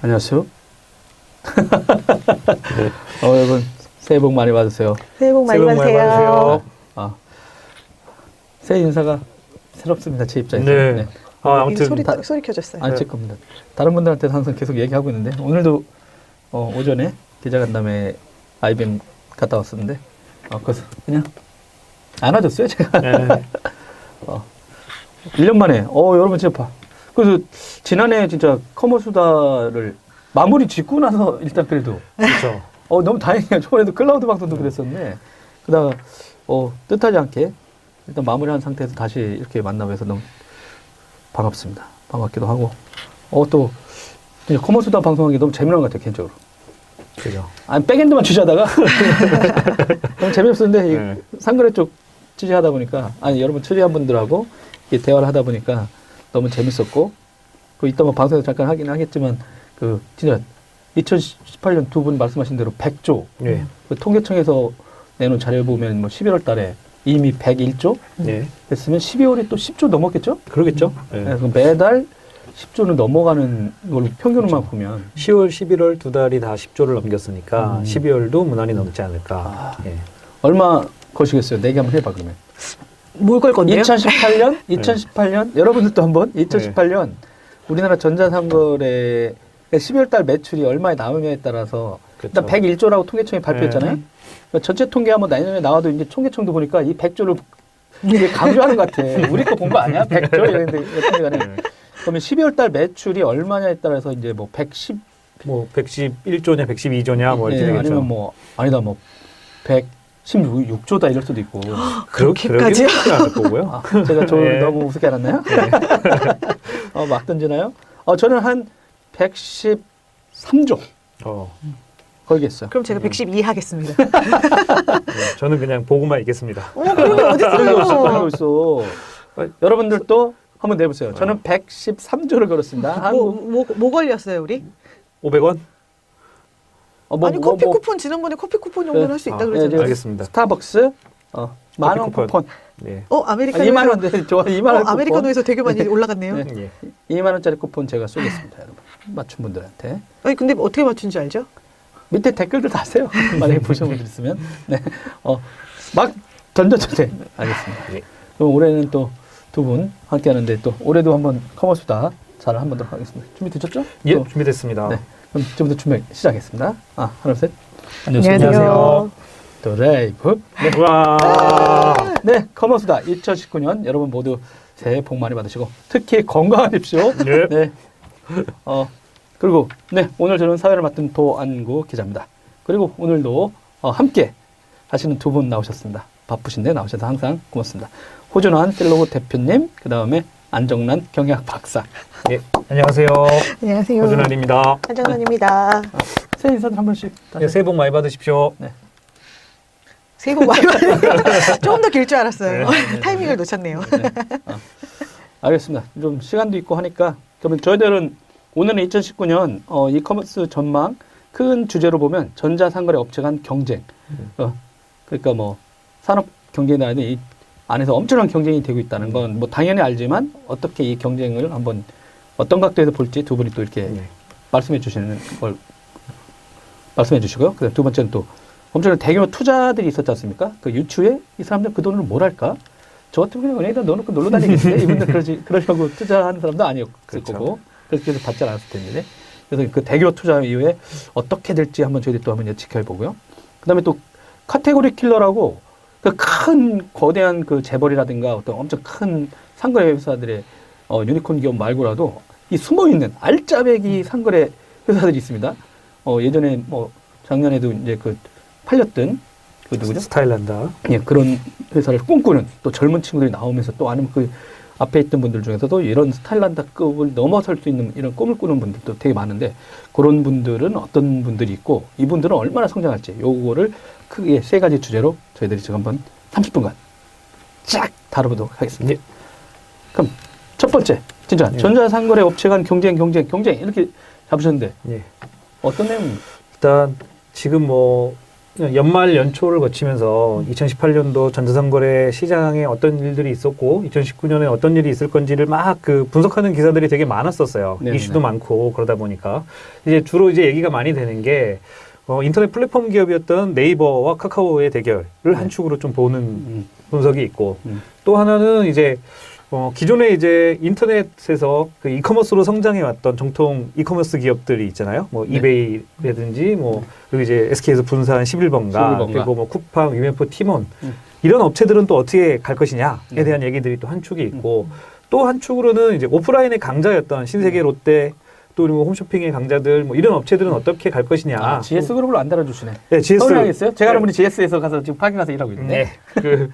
안녕하세요. 여러분 새해 복 많이 받으세요. 새해 복 많이 받으세요. 새해 인사가 새롭습니다. 제 입장에서. 네. 네. 아무튼 소리 켜졌어요. 제 겁니다. 다른 분들한테 항상 계속 얘기하고 있는데 오늘도 오전에 기자간담회 IBM 갔다 왔었는데 그래서 그냥 안아줬어요 제가. 네. 1년 만에 여러분 진짜 봐. 그래서 지난해 진짜 커머수다를 마무리 짓고 나서 일단 그래도 그렇죠. 너무 다행이에요. 저번에도 클라우드 방송도 그랬었는데 그다가 뜻하지 않게 일단 마무리한 상태에서 다시 이렇게 만나고 해서 너무 반갑습니다. 반갑기도 하고 또 진짜 커머수다 방송하기 너무 재미난 것 같아요. 개인적으로. 그죠. 아니 백엔드만 취재하다가 너무 재미없었는데 네. 상거래 쪽 취재하다 보니까 여러분 취재한 분들하고 이 대화를 하다 보니까 너무 재밌었고 이따 뭐 방송에서 잠깐 하긴 하겠지만 진짜 2018년 두 분 말씀하신 대로 100조 네. 통계청에서 내놓은 자료 보면 뭐 11월 달에 이미 101조 네. 했으면 12월에 또 10조 넘었겠죠? 그러겠죠. 네. 그래서 매달 10조는 넘어가는 걸로 평균만 보면 10월, 11월 두 달이 다 10조를 넘겼으니까 12월도 무난히 넘지 않을까. 예. 얼마 거시겠어요? 내기 한번 해봐 그러면. 뭘 걸 건데요? 2018년 여러분들도 한번 2018년 우리나라 전자상거래 12월 달 매출이 얼마에 나오냐에 따라서 그렇죠. 일단 101조라고 통계청이 발표했잖아요. 그러니까 전체 통계 한번 내년에 나와도 이제 통계청도 보니까 이 100조를 이게 강조하는 것 같아. 우리 거 본 거 아니야? 100조 이랬는데 통계가네. 그러면 12월 달 매출이 얼마냐에 따라서 이제 뭐 110 뭐 111조냐 112조냐 뭐 이렇게 되겠죠. 아니면 뭐 아니다 뭐 116조다 이럴 수도 있고. 그렇게까지요? 그렇게 않을 거고요. 제가 네. 너무 우습게 알았나요? 막 던지나요? 저는 한 113조 걸겠어요. 그럼 제가 112 하겠습니다. 네, 저는 그냥 보고만 있겠습니다. 그런 게 어딨어요? 그런 있어. 여러분들도 한번 내보세요. 저는 113조를 걸었습니다. 뭐 걸렸어요, 우리? 500원? 아니, 커피 쿠폰, 지난번에 커피 쿠폰 정도는 할 수 있다 그러잖아요. 알겠습니다. 스타벅스 만원 쿠폰. 네. 아메리카노. 2만 원, 좋아 2만 원 쿠폰. 아메리카노에서 되게 많이 올라갔네요. 네. 예. 2만 원짜리 쿠폰 제가 쏘겠습니다, 여러분. 맞춘 분들한테. 아니, 근데 어떻게 맞춘지 알죠? 밑에 댓글들 다세요. 만약에 보신 분들 있으면. 네. 막 던져도 돼. 알겠습니다. 예. 그럼 올해는 또 두 분 함께 하는데 또 올해도 한번 커머수다 잘 한번 더 하겠습니다. 준비되셨죠? 예, 준비됐습니다. 네. 그럼 지금부터 준비 시작하겠습니다. 하나, 셋. 안녕하세요. 드라이브. 네. 와. 네, 커머수다 2019년 여러분 모두 새해 복 많이 받으시고 특히 건강하십시오. 네. 네. 그리고 네, 오늘 저는 사회를 맡은 도안구 기자입니다. 그리고 오늘도 함께 하시는 두 분 나오셨습니다. 바쁘신데 나오셔서 항상 고맙습니다. 호준환 셀로우 대표님, 그 다음에 안정란 경영학 박사. 예. 안녕하세요. 안녕하세요. 호준환입니다. 한정란입니다. 새해 인사들 한 번씩. 네, 새해 복 많이 받으십시오. 네. 새해 복 많이 받으세요. 조금 더 길 줄 알았어요. 네. 타이밍을 놓쳤네요. 네. 알겠습니다. 좀 시간도 있고 하니까 그러면 저희들은 오늘은 2019년 이커머스 전망 큰 주제로 보면 전자상거래 업체 간 경쟁. 그러니까 뭐 산업 경쟁이 아닌 이 안에서 엄청난 경쟁이 되고 있다는 건 뭐 당연히 알지만 어떻게 이 경쟁을 한번 어떤 각도에서 볼지 두 분이 또 이렇게 말씀해 주시는 걸 말씀해 주시고요. 그다음 두 번째는 또 엄청난 대규모 투자들이 있었지 않습니까? 그 유추에 이 사람들 그 돈을 뭘 할까? 저 같으면 그냥 은행에다 넣어놓고 놀러 다니겠는데 이분들 그러려고 투자하는 사람도 아니었을 그렇죠. 거고 그래서 받지 않았을 텐데 그래서 그 대규모 투자 이후에 어떻게 될지 한번 저희들이 또 한번 지켜보고요. 그다음에 또 카테고리 킬러라고 그 큰 거대한 그 재벌이라든가 어떤 엄청 큰 상거래 회사들의 유니콘 기업 말고라도 이 숨어 있는 알짜배기 상거래 회사들이 있습니다. 예전에 뭐 작년에도 이제 그 팔렸던 그 누구죠? 스타일란다. 예, 그런 회사를 꿈꾸는 또 젊은 친구들이 나오면서 또 아니면 그 앞에 있던 분들 중에서도 이런 스타일란다급을 넘어설 수 있는 이런 꿈을 꾸는 분들도 되게 많은데 그런 분들은 어떤 분들이 있고 이분들은 얼마나 성장할지 요거를 크게 세 가지 주제로 저희들이 지금 한번 30분간 쫙 다뤄보도록 하겠습니다. 예. 그럼 첫 번째 진짜 전자상거래 업체 간 경쟁 이렇게 잡으셨는데 예. 어떤 내용? 일단 지금 뭐 연말 연초를 거치면서 2018년도 전자상거래 시장에 어떤 일들이 있었고 2019년에 어떤 일이 있을 건지를 막 그 분석하는 기사들이 되게 많았었어요. 네네. 이슈도 많고 그러다 보니까 이제 주로 이제 얘기가 많이 되는 게 인터넷 플랫폼 기업이었던 네이버와 카카오의 대결을 한 축으로 좀 보는 분석이 있고 또 하나는 이제 기존에 이제 인터넷에서 그 이커머스로 성장해 왔던 정통 이커머스 기업들이 있잖아요. 뭐 네. 이베이라든지 뭐 그리고 이제 SK에서 분사한 11번가 11번가. 그리고 뭐 쿠팡, 위메포, 티몬 이런 업체들은 또 어떻게 갈 것이냐에 대한 얘기들이 또 한 축이 있고 또 한 축으로는 이제 오프라인의 강자였던 신세계, 롯데 또 그리고 홈쇼핑의 강자들 뭐 이런 업체들은 어떻게 갈 것이냐. 아, GS 그룹을 안 달아주시네. 네, GS. 서운하겠어요? 제가 네. 아는 분이 GS에서 가서 지금 파견 가서 일하고 있는데. 네, 그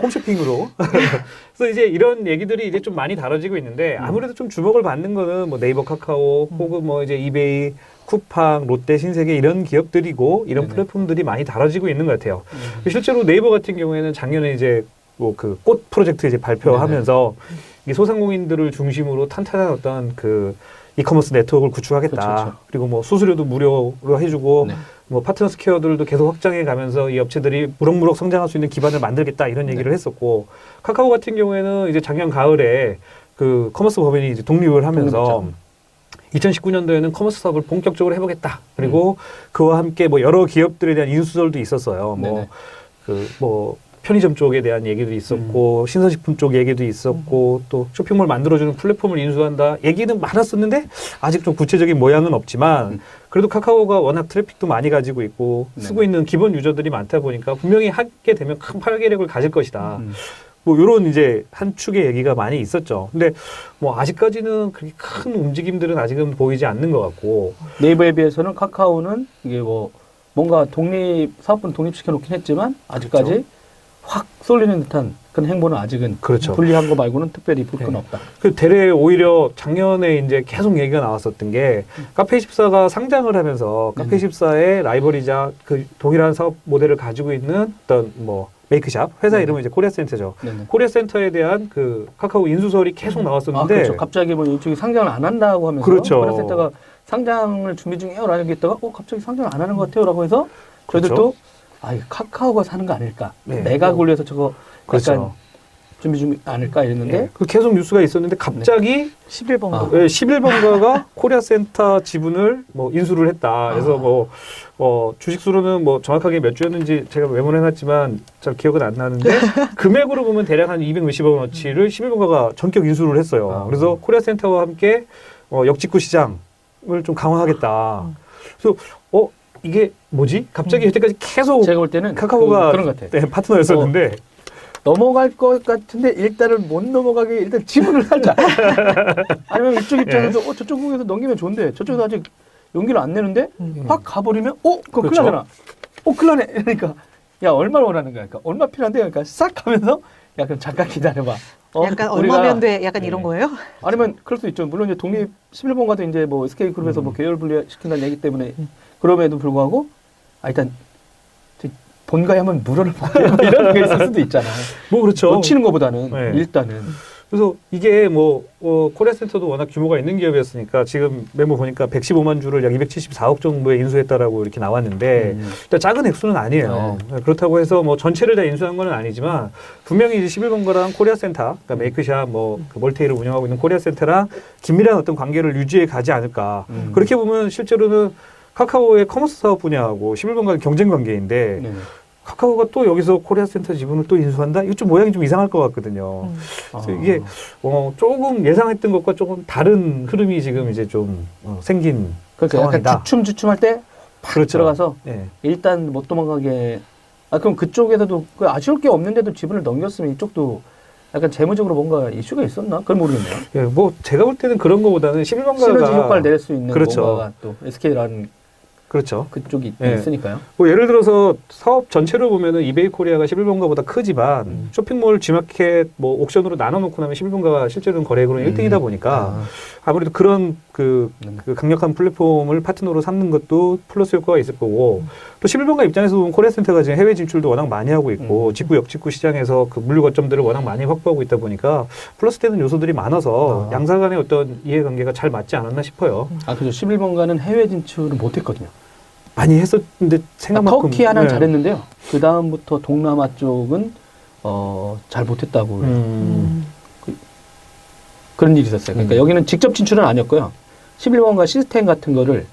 홈쇼핑으로. 그래서 이제 이런 얘기들이 이제 좀 많이 다뤄지고 있는데 아무래도 좀 주목을 받는 거는 뭐 네이버, 카카오 혹은 뭐 이제 이베이, 쿠팡, 롯데, 신세계 이런 기업들이고 이런 네네. 플랫폼들이 많이 다뤄지고 있는 것 같아요. 실제로 네이버 같은 경우에는 작년에 이제 뭐 그 꽃 프로젝트 이제 발표하면서 이 소상공인들을 중심으로 탄탄한 어떤 그 이커머스 네트워크를 구축하겠다. 그렇죠. 그리고 뭐 수수료도 무료로 해주고 네. 뭐 파트너 스퀘어들도 계속 확장해 가면서 이 업체들이 무럭무럭 성장할 수 있는 기반을 만들겠다 이런 얘기를 했었고 카카오 같은 경우에는 이제 작년 가을에 그 커머스 법인이 이제 독립을 하면서 2019년도에는 커머스 사업을 본격적으로 해보겠다. 그리고 그와 함께 뭐 여러 기업들에 대한 인수설도 있었어요. 네네. 뭐 편의점 쪽에 대한 얘기도 있었고 신선식품 쪽 얘기도 있었고 또 쇼핑몰 만들어주는 플랫폼을 인수한다 얘기는 많았었는데 아직 좀 구체적인 모양은 없지만 그래도 카카오가 워낙 트래픽도 많이 가지고 있고 쓰고 있는 기본 유저들이 많다 보니까 분명히 하게 되면 큰 파괴력을 가질 것이다. 뭐 이런 이제 한 축의 얘기가 많이 있었죠. 근데 뭐 아직까지는 그렇게 큰 움직임들은 아직은 보이지 않는 것 같고 네이버에 비해서는 카카오는 이게 뭐 뭔가 사업부는 독립시켜 놓긴 했지만 아직까지 그렇죠. 확 쏠리는 듯한 그런 행보는 아직은 그렇죠. 분리한 거 말고는 특별히 볼 건 네. 없다. 그 대래 오히려 작년에 이제 계속 얘기가 나왔었던 게 카페24가 상장을 하면서 카페24의 라이벌이자 그 동일한 사업 모델을 가지고 있는 어떤 뭐 메이크샵 회사 이름은 이제 코리아센터죠. 네네. 코리아센터에 대한 그 카카오 인수설이 계속 나왔었는데 아, 그렇죠. 갑자기 뭐 이쪽이 상장을 안 한다고 하면서 그렇죠. 코리아센터가 상장을 준비 중이에요라는 게 있다가 갑자기 상장을 안 하는 것 같아요라고 해서 저희들도 그렇죠. 이 카카오가 사는 거 아닐까? 네. 내가 굴려서 저거 그렇죠. 약간 준비 중 아닐까 이랬는데 네. 그 계속 뉴스가 있었는데 갑자기 11번가. 아. 11번가가 코리아센터 지분을 뭐 인수를 했다. 그래서 뭐 주식수로는 뭐 정확하게 몇 주였는지 제가 메모를 해놨지만 잘 기억은 안 나는데 금액으로 보면 대략 한 260억 원어치를 11번가가 전격 인수를 했어요. 그래서 코리아센터와 함께 역직구 시장을 좀 강화하겠다. 그래서 이게 뭐지? 갑자기 여태까지 계속 제가 볼 때는 카카오가 그런 것 같아요. 네, 파트너였었는데 넘어갈 것 같은데 일단은 못 넘어가게 일단 지분을 살자. 아니면 이쪽 입장에서 저쪽에서 넘기면 좋은데 저쪽에서 아직 용기를 안 내는데 확 가버리면 그거 그렇죠. 큰일 나잖아. 큰일 나네. 그러니까 야 얼마를 원하는 거야? 그러니까 얼마 필요한데? 그러니까 싹 하면서 야 그럼 잠깐 기다려봐. 약간 우리가- 얼마면 돼? 약간 이런 거예요? 아니면 그럴 수 있죠. 물론 이제 독립 11번가도 이제 뭐 SK그룹에서 뭐 계열 분리시킨다는 얘기 때문에 그럼에도 불구하고 일단 본가에 한번 물어를 보고 이런 게 있을 수도 있잖아요. 뭐 그렇죠. 놓치는 것보다는 네. 일단은 그래서 이게 코리아센터도 워낙 규모가 있는 기업이었으니까 지금 메모 보니까 115만 주를 약 274억 정도에 인수했다라고 이렇게 나왔는데 일단 작은 액수는 아니에요. 그렇다고 해서 뭐 전체를 다 인수한 건 아니지만 분명히 이제 11번가랑 코리아센터, 그러니까 메이크샵, 그 멀테이를 운영하고 있는 코리아센터랑 긴밀한 어떤 관계를 유지해 가지 않을까. 그렇게 보면 실제로는 카카오의 커머스 사업 분야하고 11번가는 경쟁 관계인데 카카오가 또 여기서 코리아센터 지분을 또 인수한다? 이거 좀 모양이 좀 이상할 것 같거든요. 그래서 이게 조금 예상했던 것과 조금 다른 흐름이 지금 이제 좀 생긴 그러니까 상황이다. 약간 주춤주춤할 때 팍 그렇죠. 들어가서 네. 일단 못 도망가게. 그럼 그쪽에서도 아쉬울 게 없는데도 지분을 넘겼으면 이쪽도 약간 재무적으로 뭔가 이슈가 있었나? 그걸 모르겠네요. 예, 뭐 제가 볼 때는 그런 것보다는 11번가가 시너지 효과를 낼 수 있는 그렇죠. 뭔가가 또 SK라는 그렇죠. 그쪽이 예. 있으니까요. 뭐 예를 들어서 사업 전체로 보면은 이베이 코리아가 11번가보다 크지만 쇼핑몰 G마켓 뭐 옥션으로 나눠놓고 나면 11번가가 실제로는 거래액으로는 1등이다 보니까 아무래도 그런 그 강력한 플랫폼을 파트너로 삼는 것도 플러스 효과가 있을 거고 또 11번가 입장에서 보면 코리아센터가 지금 해외 진출도 워낙 많이 하고 있고 직구 역직구 시장에서 그 물류 거점들을 워낙 많이 확보하고 있다 보니까 플러스 되는 요소들이 많아서 양사 간의 어떤 이해관계가 잘 맞지 않았나 싶어요. 그죠. 11번가는 해외 진출을 못했거든요. 많이 했었는데 생각만큼 터키 하나는 네. 잘했는데요. 그 다음부터 동남아 쪽은 잘 못했다고 그런 일이 있었어요. 그러니까 여기는 직접 진출은 아니었고요. 11번가 시스템 같은 거를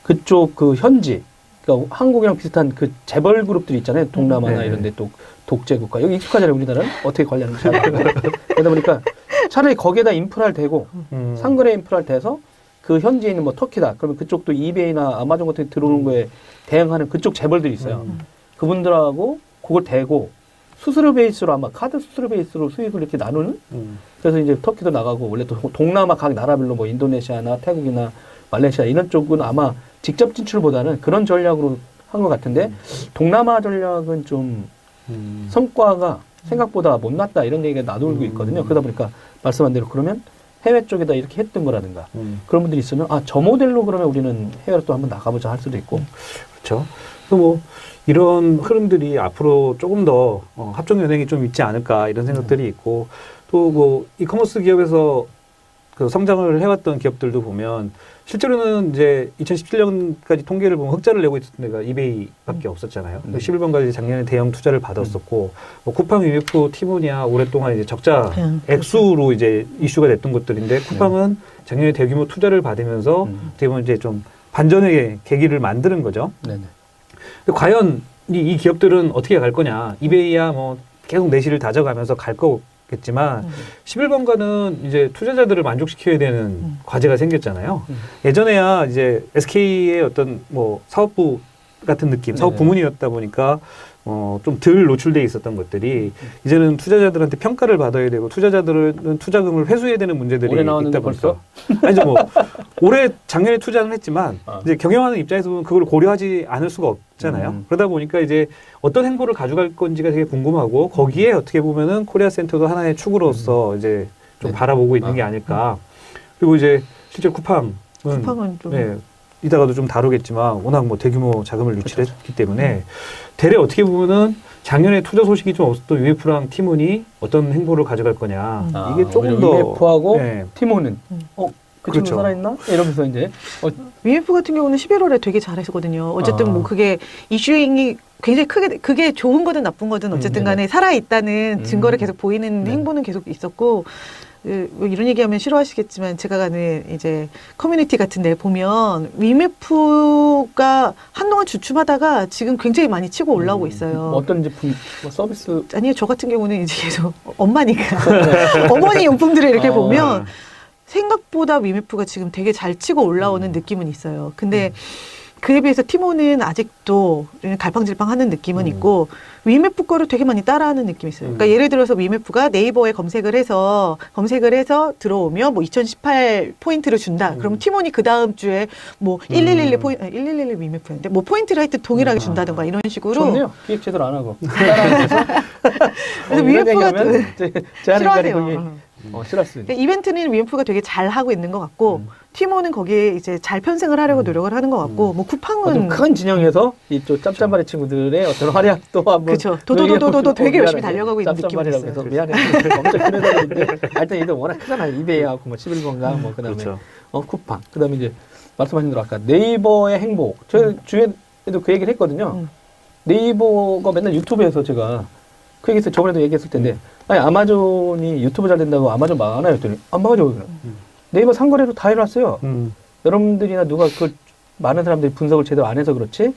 그쪽 그 현지, 그러니까 한국이랑 비슷한 그 재벌 그룹들이 있잖아요. 동남아나 네. 이런 데 또 독재 국가. 여기 익숙하잖아요. 우리나라는. 어떻게 관리하는지 잘 모르겠어요. 그러다 보니까 차라리 거기에다 인프라를 대고 상거래 인프라를 대서 그 현지에 있는 뭐 터키다. 그러면 그쪽도 이베이나 아마존 같은 데 들어오는 거에 대응하는 그쪽 재벌들이 있어요. 그분들하고 그걸 대고 수수료 베이스로 아마 카드 수수료 베이스로 수익을 이렇게 나누는 그래서 이제 터키도 나가고 원래 또 동남아 각 나라별로 뭐 인도네시아나 태국이나 말레이시아 이런 쪽은 아마 직접 진출보다는 그런 전략으로 한 것 같은데 동남아 전략은 좀 성과가 생각보다 못 났다 이런 얘기가 나돌고 있거든요. 그러다 보니까 말씀한 대로 그러면 해외 쪽에다 이렇게 했던 거라든가 그런 분들이 있으면 저 모델로 그러면 우리는 해외로 또 한번 나가보자 할 수도 있고 그렇죠. 그래서 뭐 이런 흐름들이 앞으로 조금 더 합종 연행이 좀 있지 않을까 이런 생각들이 있고 또 뭐 이커머스 기업에서 그 성장을 해왔던 기업들도 보면 실제로는 이제 2017년까지 통계를 보면 흑자를 내고 있었던 데가 이베이밖에 없었잖아요. 11번까지 작년에 대형 투자를 받았었고 뭐 쿠팡, 유니프, 티모니아 오랫동안 이제 적자 액수로 이제 이슈가 됐던 것들인데 쿠팡은 작년에 대규모 투자를 받으면서 어떻게 보면 이제 좀 반전의 계기를 만드는 거죠. 네네. 근데 과연 이 기업들은 어떻게 갈 거냐? 이베이야 뭐 계속 내실을 다져가면서 갈 거겠지만 11번가는 이제 투자자들을 만족시켜야 되는 과제가 생겼잖아요. 예전에야 이제 SK의 어떤 뭐 사업부 같은 느낌, 사업 부문이었다 보니까 좀 덜 노출돼 있었던 것들이 이제는 투자자들한테 평가를 받아야 되고 투자자들은 투자금을 회수해야 되는 문제들이 올해 나왔는데 있다 보니까 벌써? 아니죠 뭐 올해 작년에 투자는 했지만 이제 경영하는 입장에서 보면 그걸 고려하지 않을 수가 없잖아요. 그러다 보니까 이제 어떤 행보를 가져갈 건지가 되게 궁금하고 거기에 어떻게 보면은 코리아 센터도 하나의 축으로서 이제 좀 바라보고 있는 게 아닐까. 그리고 이제 실제 쿠팡은 좀 네, 이따가도 좀 다루겠지만 워낙 뭐 대규모 자금을 유치했기 때문에 대략 어떻게 보면은 작년에 투자 소식이 좀 없었던 UF랑 티몬이 어떤 행보를 가져갈 거냐 이게 조금 더 UF하고 네. 티모는 그 친구 그렇죠. 살아있나? 이러면서 이제 위메프 같은 경우는 11월에 되게 잘했거든요. 어쨌든 뭐 그게 이슈잉이 굉장히 크게 그게 좋은 거든 나쁜 거든 어쨌든 간에 살아있다는 증거를 계속 보이는 행보는 계속 있었고 뭐 이런 얘기하면 싫어하시겠지만 제가 가는 이제 커뮤니티 같은 데 보면 위메프가 한동안 주춤하다가 지금 굉장히 많이 치고 올라오고 있어요. 어떤 제품, 뭐 서비스 아니요, 저 같은 경우는 이제 계속 엄마니까 어머니 용품들을 이렇게 보면 생각보다 위메프가 지금 되게 잘 치고 올라오는 느낌은 있어요. 근데 그에 비해서 티모는 아직도 갈팡질팡하는 느낌은 있고 위메프 거를 되게 많이 따라하는 느낌이 있어요. 그러니까 예를 들어서 위메프가 네이버에 검색을 해서 들어오면 뭐 2018 포인트를 준다. 그러면 티모니 그 다음 주에 뭐 1111 포인트, 1111 위메프였는데 뭐 포인트를 하여튼 동일하게 준다든가 이런 식으로. 좋네요. 기획 제대로 안 하고 따라하면서 그래서 위메프가 싫어하세요. 싫을 수 있어요. 이벤트는 위메프가 되게 잘 하고 있는 것 같고 티모는 거기에 이제 잘 편승을 하려고 노력을 하는 것 같고 뭐 쿠팡은 큰 진영에서 이쪽 짭짤마리 친구들의 어떤 활약도 한번 그렇죠. 도도도도도 되게 열심히 달려가고 있는 느낌이 짭짤마리라고 있어요. 해서 미안해. 엄청 큰 회사인데 하여튼 얘들 워낙 크잖아요. 이베이하고 뭐 11번가 뭐 그다음에 그렇죠. 쿠팡 그다음에 이제 말씀하신 대로 아까 네이버의 행복 저희 주에도 그 얘기를 했거든요. 네이버가 맨날 유튜브에서 제가 그 얘기했어요. 저번에도 얘기했을 텐데 아니 아마존이 유튜브 잘 된다고 아마존 망하나요? 했더니 안 망하죠. 네이버 상거래로 다 일어났어요. 여러분들이나 누가 그 많은 사람들이 분석을 제대로 안 해서 그렇지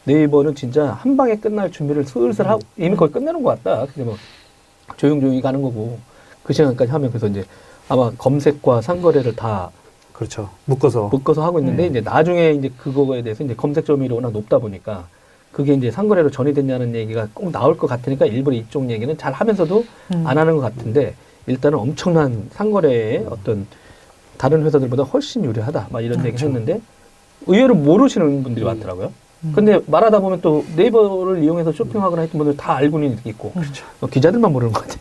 네이버는 진짜 한 방에 끝날 준비를 슬슬 하고 이미 거의 끝내는 것 같다. 근데 뭐 조용조용히 가는 거고 그 시간까지 하면 그래서 이제 아마 검색과 상거래를 다 그렇죠. 묶어서 하고 있는데 이제 나중에 이제 그거에 대해서 이제 검색 점유율이 워낙 높다 보니까 그게 이제 상거래로 전이됐냐는 얘기가 꼭 나올 것 같으니까 일부러 이쪽 얘기는 잘 하면서도 안 하는 것 같은데 일단은 엄청난 상거래의 어떤 다른 회사들보다 훨씬 유리하다. 막 이런 얘기 했는데 의외로 모르시는 분들이 많더라고요. 근데 말하다 보면 또 네이버를 이용해서 쇼핑하거나 했던 분들 다 알고는 있고 기자들만 모르는 것 같아요.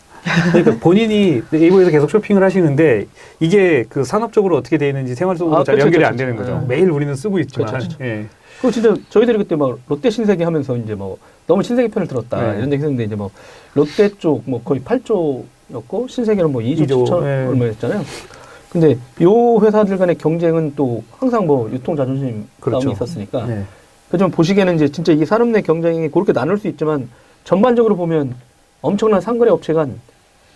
그러니까 본인이 네이버에서 계속 쇼핑을 하시는데 이게 그 산업적으로 어떻게 되어 있는지 생활 속으로 잘 연결이 안 되는 거죠. 매일 우리는 쓰고 있지만. 예. 그 진짜 저희들이 그때 막 롯데 신세계 하면서 이제 뭐 너무 신세계 편을 들었다 이런 얘기 했는데 이제 뭐 롯데 쪽 뭐 거의 8조였고 신세계는 뭐 2조 7천 얼마였잖아요. 근데 요 회사들 간의 경쟁은 또 항상 뭐 유통 자존심 싸움이 있었으니까 그좀 보시기에는 이제 진짜 이 산업 내 경쟁이 그렇게 나눌 수 있지만 전반적으로 보면 엄청난 상거래 업체가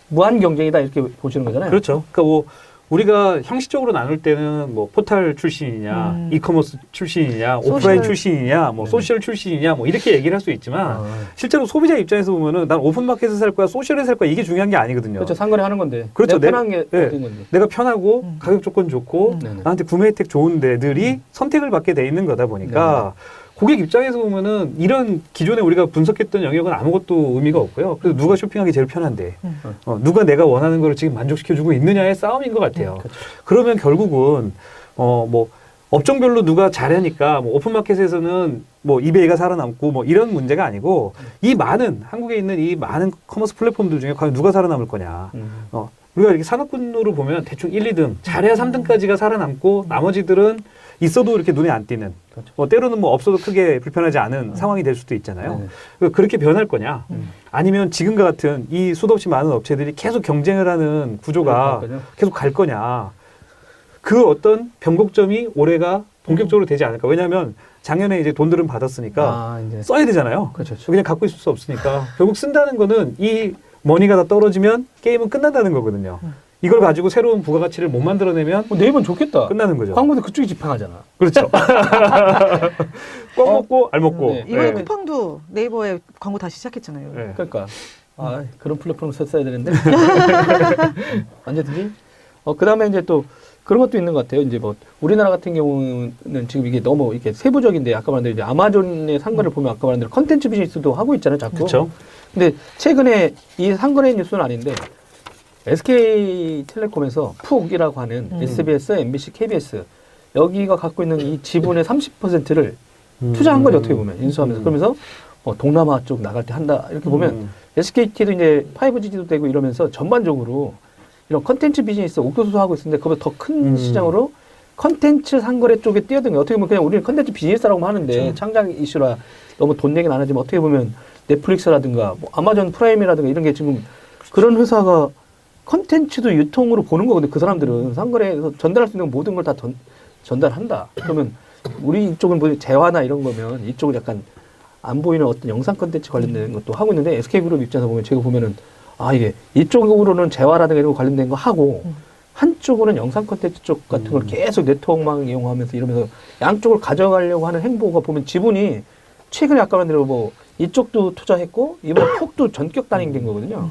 무한 경쟁이다 이렇게 보시는 거잖아요. 그렇죠. 그러니까 뭐 우리가 형식적으로 나눌 때는 뭐 포털 출신이냐, 이커머스 출신이냐, 오프라인 출신이냐, 뭐 네. 소셜 출신이냐, 뭐 이렇게 얘기를 할 수 있지만 실제로 소비자 입장에서 보면은 난 오픈마켓에서 살 거야, 소셜에 살 거야 이게 중요한 게 아니거든요. 그렇죠. 상거래 하는 건데. 그렇죠. 내가 편한 게 네. 어떤 건데. 내가 편하고 가격 조건 좋고 네네. 나한테 구매 혜택 좋은 데들이 선택을 받게 돼 있는 거다 보니까 고객 입장에서 보면은 이런 기존에 우리가 분석했던 영역은 아무것도 의미가 없고요. 그래서 누가 쇼핑하기 제일 편한데 누가 내가 원하는 걸 지금 만족시켜주고 있느냐의 싸움인 것 같아요. 그렇죠. 그러면 결국은 뭐 업종별로 누가 잘하니까 뭐 오픈마켓에서는 뭐 이베이가 살아남고 뭐 이런 문제가 아니고 이 많은 한국에 있는 이 많은 커머스 플랫폼들 중에 과연 누가 살아남을 거냐. 우리가 이렇게 산업군으로 보면 대충 1, 2등 잘해야 3등까지가 살아남고 나머지들은 있어도 이렇게 눈에 안 띄는 뭐 때로는 뭐 없어도 크게 불편하지 않은 상황이 될 수도 있잖아요. 그렇게 변할 거냐 아니면 지금과 같은 이 수도 없이 많은 업체들이 계속 경쟁을 하는 구조가 계속 갈 거냐 그 어떤 변곡점이 올해가 본격적으로 되지 않을까. 왜냐하면 작년에 이제 돈들은 받았으니까 이제. 써야 되잖아요. 그렇죠. 그냥 갖고 있을 수 없으니까 결국 쓴다는 거는 이 머니가 다 떨어지면 게임은 끝난다는 거거든요. 이걸 가지고 새로운 부가가치를 못 만들어내면 네이버는 좋겠다. 끝나는 거죠. 광고도 그쪽이 집행하잖아. 그렇죠. 꽉 먹고 알 먹고. 네. 이번에 네. 쿠팡도 네이버에 광고 다시 시작했잖아요. 네. 그러니까 그런 플랫폼을 썼어야 되는데 언제든지. 그다음에 이제 또 그런 것도 있는 것 같아요. 이제 뭐 우리나라 같은 경우는 지금 이게 너무 이렇게 세부적인데 아까 말한 대로 이제 아마존의 상거래를 보면 아까 말한 대로 컨텐츠 비즈니스도 하고 있잖아요, 자꾸. 그렇죠. 근데 최근에 이 상거래 뉴스는 아닌데 SK텔레콤에서 푹이라고 하는 SBS, MBC, KBS 여기가 갖고 있는 이 지분의 30%를 투자한 거죠, 어떻게 보면 인수하면서. 그러면서 동남아 쪽 나갈 때 한다 이렇게 보면 SKT도 이제 5G도 되고 이러면서 전반적으로 이런 컨텐츠 비즈니스 옥토수수 하고 있는데 그보다 더 큰 시장으로 컨텐츠 상거래 쪽에 뛰어든 게 어떻게 보면 그냥 우리는 컨텐츠 비즈니스라고 하는데 그렇죠. 창작 이슈라 너무 돈 얘기는 안 하지만 어떻게 보면 넷플릭스라든가 뭐 아마존 프라임이라든가 이런 게 지금 그런 회사가 컨텐츠도 유통으로 보는 거거든요. 그 사람들은 상거래에서 전달할 수 있는 모든 걸 다 전달한다. 그러면 우리 이쪽은 뭐 재화나 이런 거면 이쪽은 약간 안 보이는 어떤 영상 컨텐츠 관련된 것도 하고 있는데 SK그룹 입장에서 보면 제가 보면은 이게 이쪽으로는 재화라든가 이런 거 관련된 거 하고 한쪽으로는 영상 컨텐츠 쪽 같은 걸 계속 네트워크망 이용하면서 이러면서 양쪽을 가져가려고 하는 행보가 보면 지분이 최근에 아까 말한 대로 뭐 이쪽도 투자했고 이번 푹도 전격 단행된 거거든요.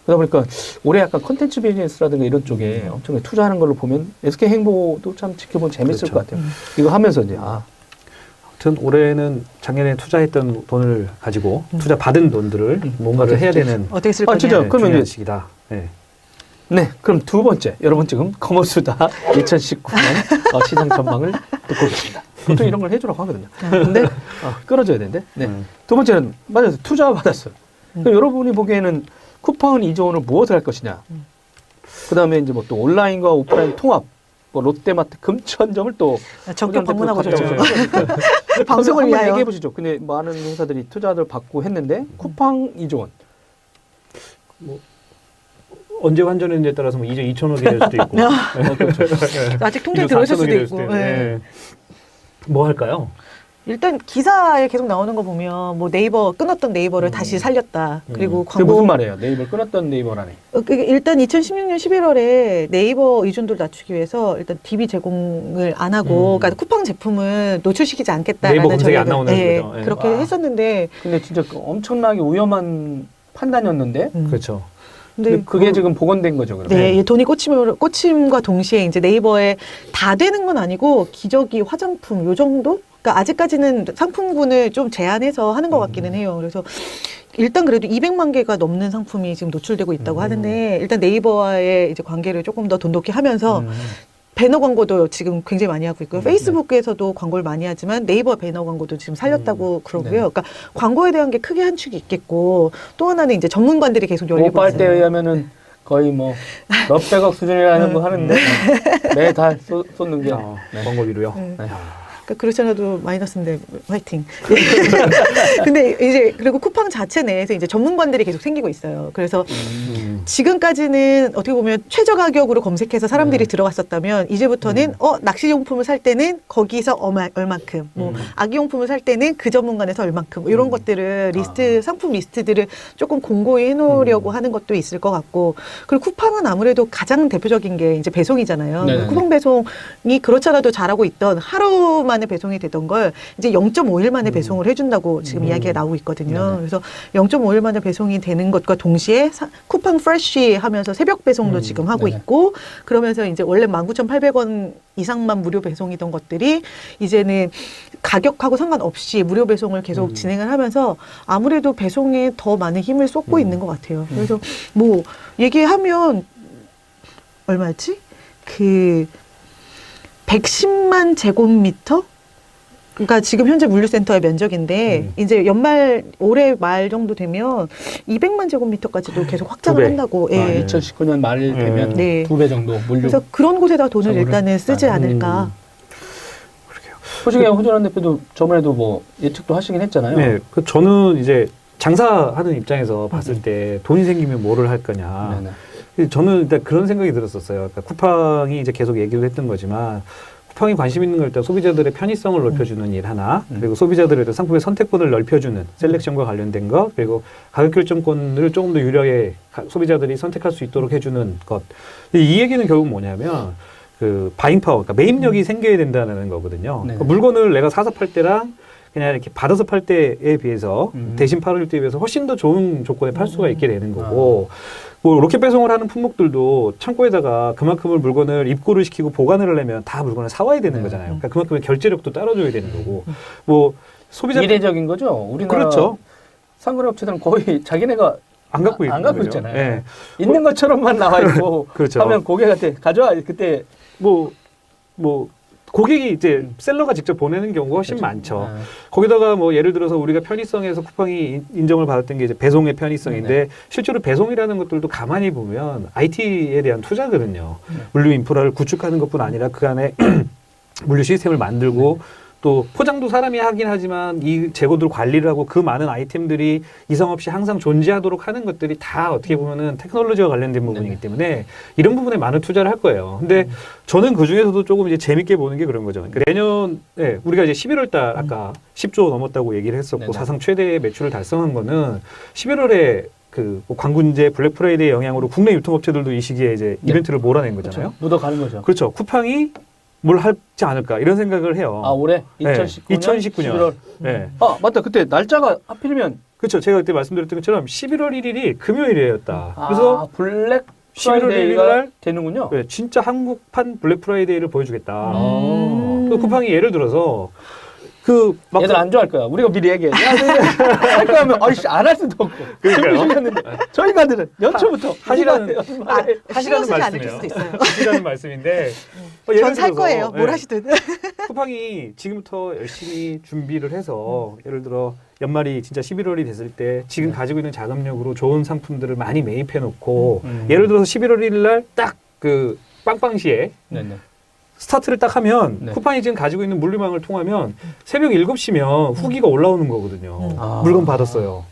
그러다 보니까 올해 약간 컨텐츠 비즈니스라든가 이런 쪽에 엄청 투자하는 걸로 보면 SK 행보도 참 지켜보면 재밌을 그렇죠. 것 같아요. 이거 하면서 이제 아무튼 올해는 작년에 투자했던 돈을 가지고 투자 받은 돈들을 뭔가를 해야 되는 어떻게 쓸 거냐. 진짜 그러면 중요한 이제 시기다. 네. 네, 그럼 두 번째 여러분 지금 커머스다 2019년 시장 전망을 듣고 계십니다. 보통 이런 걸 해주라고 하거든요. 근데 끌어줘야 되는데. 네. 두 번째는 맞아요. 투자 받았어요. 그럼 여러분이 보기에는 쿠팡은 이 돈을 무엇을 할 것이냐. 그다음에 이제 뭐 또 온라인과 오프라인 통합, 뭐 롯데마트 금천점을 또 적극 방문하고 갔다 오셨죠. 오셨어요. 방송을 한번 위하여. 얘기해 보시죠. 근데 많은 회사들이 투자를 받고 했는데 쿠팡 2조 원. 언제 환전했느냐에 따라서 뭐 2조 2천억이 될 수도 있고. 아직 통계 2조 들어있을 4천억이 수도 될 있고. 수도 네. 네. 뭐 할까요? 일단 기사에 계속 나오는 거 보면 뭐 네이버 끊었던 네이버를 다시 살렸다. 그리고 그게 무슨 말이에요? 네이버를 끊었던 네이버라니. 일단 2016년 11월에 네이버 의존도를 낮추기 위해서 일단 DB 제공을 안 하고 그러니까 쿠팡 제품을 노출시키지 않겠다라는 네이버 검색이 안 나오는 네, 거죠. 네. 그렇게 했었는데 근데 진짜 엄청나게 위험한 판단이었는데. 그렇죠. 근데 그게 지금 복원된 거죠, 그러면. 네, 이 돈이 꽂힘과 동시에 이제 네이버에 다 되는 건 아니고 기저귀, 화장품 요 정도? 그러니까 아직까지는 상품군을 좀 제한해서 하는 것 같기는 해요. 그래서 일단 그래도 200만 개가 넘는 상품이 지금 노출되고 있다고 하는데 일단 네이버와의 이제 관계를 조금 더 돈독히 하면서 배너 광고도 지금 굉장히 많이 하고 있고요. 페이스북에서도 광고를 많이 하지만 네이버 배너 광고도 지금 살렸다고 그러고요. 네. 그러니까 광고에 대한 게 크게 한 축이 있겠고 또 하나는 이제 전문가들이 계속 열리고 있어요. 오빨대에 의하면은 거의 뭐 몇백억 수준이라는 거 하는데 매달 쏟는 게 광고비로요. 네. 네. 그러니까 그렇지 않아도 마이너스인데 화이팅. 근데 이제 그리고 쿠팡 자체 내에서 이제 전문관들이 계속 생기고 있어요. 그래서 지금까지는 어떻게 보면 최저 가격으로 검색해서 사람들이 들어갔었다면 이제부터는 낚시용품을 살 때는 거기서 얼만큼, 뭐 아기용품을 살 때는 그 전문관에서 얼만큼 뭐 이런 것들을 상품 리스트들을 조금 공고히 해놓으려고 하는 것도 있을 것 같고, 그리고 쿠팡은 아무래도 가장 대표적인 게 이제 배송이잖아요. 네네네. 쿠팡 배송이 그렇잖아도 잘하고 있던 하루 만에 배송이 되던 걸 이제 0.5일 만에 배송을 해준다고 지금 이야기가 나오고 있거든요. 네네. 그래서 0.5일 만에 배송이 되는 것과 동시에 쿠팡 프레쉬 하면서 새벽 배송도 지금 하고 네네. 있고, 그러면서 이제 원래 19,800원 이상만 무료 배송이던 것들이 이제는 가격하고 상관없이 무료 배송을 계속 진행을 하면서 아무래도 배송에 더 많은 힘을 쏟고 있는 것 같아요. 그래서 뭐 얘기하면 얼마였지? 그 110만 제곱미터? 그러니까 지금 현재 물류센터의 면적인데 이제 연말 올해 말 정도 되면 200만 제곱미터까지도 계속 확장을 2배. 한다고. 예. 2019년 말 되면 네. 2배 정도 물류. 그래서 그런 곳에다 돈을 선물을. 일단은 쓰지 않을까. 호중에 호준환 대표도 저번에도 뭐 예측도 하시긴 했잖아요. 네, 그 저는 이제 장사하는 입장에서 봤을 때 돈이 생기면 뭐를 할 거냐. 네네. 저는 일단 그런 생각이 들었었어요. 그러니까 쿠팡이 이제 계속 얘기를 했던 거지만, 쿠팡이 관심 있는 건 일단 소비자들의 편의성을 높여주는 일 하나, 그리고 소비자들의 어떤 상품의 선택권을 넓혀주는 셀렉션과 관련된 것, 그리고 가격 결정권을 조금 더 유리하게 소비자들이 선택할 수 있도록 해주는 것. 이 얘기는 결국 뭐냐면, 그 바잉 파워, 그러니까 매입력이 생겨야 된다는 거거든요. 그러니까 물건을 내가 사서 팔 때랑 그냥 이렇게 받아서 팔 때에 비해서 대신 팔을 때에 비해서 훨씬 더 좋은 조건에 팔 수가 있게 되는 거고, 뭐 로켓 배송을 하는 품목들도 창고에다가 그만큼의 물건을 입고를 시키고 보관을 하려면 다 물건을 사와야 되는 거잖아요. 그러니까 그만큼의 결제력도 따라줘야 되는 거고, 뭐 소비자 이례적인 거죠. 우리나라 그렇죠. 상거래 업체들은 거의 자기네가 안 갖고 있는 안 갖고 거죠. 있잖아요. 네. 있는 것처럼만 나와 있고 그렇죠. 하면 고객한테 가져와 그때 뭐 고객이 이제 셀러가 직접 보내는 경우가 훨씬 많죠. 아. 거기다가 뭐 예를 들어서 우리가 편의성에서 쿠팡이 인정을 받았던 게 이제 배송의 편의성인데, 실제로 배송이라는 것들도 가만히 보면 IT에 대한 투자거든요. 물류 인프라를 구축하는 것뿐 아니라 그 안에 물류 시스템을 만들고 또 포장도 사람이 하긴 하지만 이 재고들 관리를 하고 그 많은 아이템들이 이상 없이 항상 존재하도록 하는 것들이 다 어떻게 보면은 테크놀로지와 관련된 부분이기 때문에 이런 부분에 많은 투자를 할 거예요. 근데 저는 그 중에서도 조금 이제 재밌게 보는 게 그런 거죠. 그러니까 내년에 우리가 이제 11월 달 아까 10조 넘었다고 얘기를 했었고, 네네. 사상 최대의 매출을 달성한 거는 11월에 그뭐 광군제 블랙 프라이데이 영향으로 국내 유통업체들도 이 시기에 이제 이벤트를 몰아낸 거잖아요. 그렇죠. 묻어가는 거죠. 그렇죠. 쿠팡이 뭘 하지 않을까 이런 생각을 해요. 아 올해 2019년, 네, 2019년. 11월. 네. 아 맞다. 그때 날짜가 하필이면 그렇죠. 제가 그때 말씀드렸던 것처럼 11월 1일이 금요일이었다. 그래서 블랙 11월 1일 프라이데이가 날 되는군요. 네, 진짜 한국판 블랙 프라이데이를 보여주겠다. 아. 그 쿠팡이 예를 들어서 그 막 얘들 안 좋아할 거야. 우리가 미리 얘기해. 할 거면 아이씨 안 할 수도 없고. 그러니까요. 그러는데 저희가들은 연초부터 하시라는 신경 하시라는 쓰지 않을 말씀이에요. 수도 있어요. 하시라는 말씀인데 예를 전 살 들어서, 거예요. 뭘 네. 하시든. 쿠팡이 지금부터 열심히 준비를 해서 예를 들어 연말이 진짜 11월이 됐을 때 지금 가지고 있는 자금력으로 좋은 상품들을 많이 매입해 놓고 예를 들어서 11월 1일 날 딱 그 빵빵시에 네네. 스타트를 딱 하면 네. 쿠팡이 지금 가지고 있는 물류망을 통하면 새벽 7시면 후기가 올라오는 거거든요. 아. 물건 받았어요.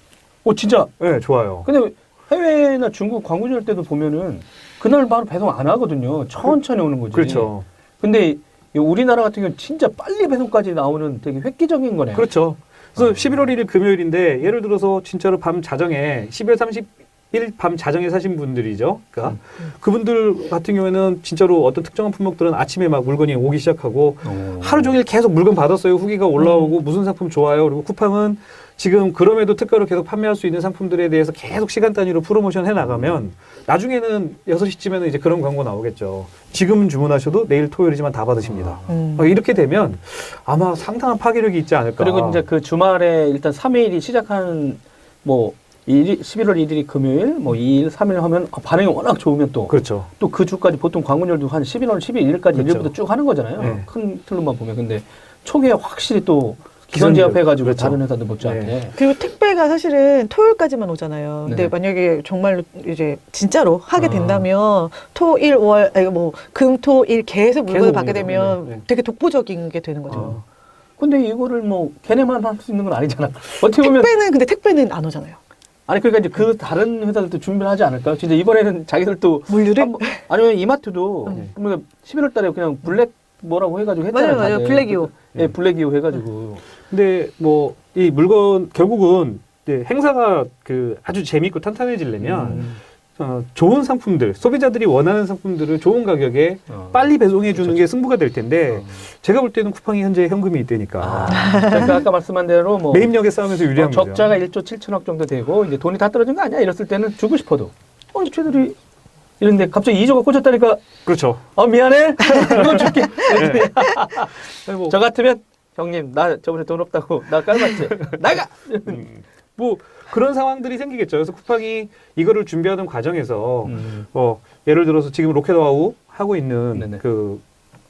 오 진짜. 네, 좋아요. 근데 해외나 중국 광고주일 때도 보면은 그날 바로 배송 안 하거든요. 천천히 오는 거지. 그렇죠. 근데 이 우리나라 같은 경우는 진짜 빨리 배송까지 나오는 되게 획기적인 거네요. 그렇죠. 그래서 11월 1일 금요일인데 예를 들어서 진짜로 밤 자정에 12월 30일 밤 자정에 사신 분들이죠. 그러니까 그분들 같은 경우에는 진짜로 어떤 특정한 품목들은 아침에 막 물건이 오기 시작하고 하루 종일 계속 물건 받았어요. 후기가 올라오고 무슨 상품 좋아요. 그리고 쿠팡은 지금 그럼에도 특가로 계속 판매할 수 있는 상품들에 대해서 계속 시간 단위로 프로모션 해 나가면 나중에는 6시쯤에는 이제 그런 광고 나오겠죠. 지금 주문하셔도 내일 토요일이지만 다 받으십니다. 이렇게 되면 아마 상당한 파괴력이 있지 않을까. 그리고 이제 그 주말에 일단 3일이 시작하는 뭐 11월 1일이 금요일, 뭐 2일, 3일 하면 반응이 워낙 좋으면 또 그렇죠. 또 그 주까지 보통 광고율도 한 11월 12일까지 그렇죠. 1일부터 쭉 하는 거잖아요. 네. 큰 틀로만 보면. 근데 초기에 확실히 또 기선 제압해가지고 그렇죠. 다른 회사들 못지않게. 네. 그리고 택배가 사실은 토요일까지만 오잖아요. 근데 네. 만약에 정말로 이제 진짜로 하게 된다면 토, 일, 월, 아니 뭐 금, 토, 일 계속 물건을 계속 받게 오는 되면 거죠. 네. 되게 독보적인 게 되는 거죠. 근데 이거를 뭐 걔네만 할 수 있는 건 아니잖아. 어떻게 보면 택배는 근데 택배는 안 오잖아요. 아니 그러니까 이제 그 다른 회사들도 준비를 하지 않을까요? 진짜 이번에는 자기들도 물류를? 아니면 이마트도 그러니까 11월달에 그냥 블랙 뭐라고 해가지고 했잖아요. 맞아요. 다들. 블랙이요. 예, 블랙이요 해가지고. 근데 뭐 이 물건 결국은 이제 행사가 그 아주 재밌고 탄탄해지려면 좋은 상품들, 소비자들이 원하는 상품들을 좋은 가격에 빨리 배송해 주는 게 승부가 될 텐데 제가 볼 때는 쿠팡이 현재 현금이 있다니까 그러니까 아까 말씀한 대로 뭐 매입력의 싸움에서 유리한 거죠. 적자가 1조 7천억 정도 되고 이제 돈이 다 떨어진 거 아니야? 이랬을 때는 주고 싶어도 쟤들이 이런데 갑자기 2조가 꽂혔다니까 그렇죠. 미안해 이건 줄게. 뭐, 저 같으면 형님 나 저번에 돈 없다고 나 깔맞지 나가. 뭐 그런 상황들이 생기겠죠. 그래서 쿠팡이 이거를 준비하는 과정에서 예를 들어서 지금 로켓와우 하고 있는 네네. 그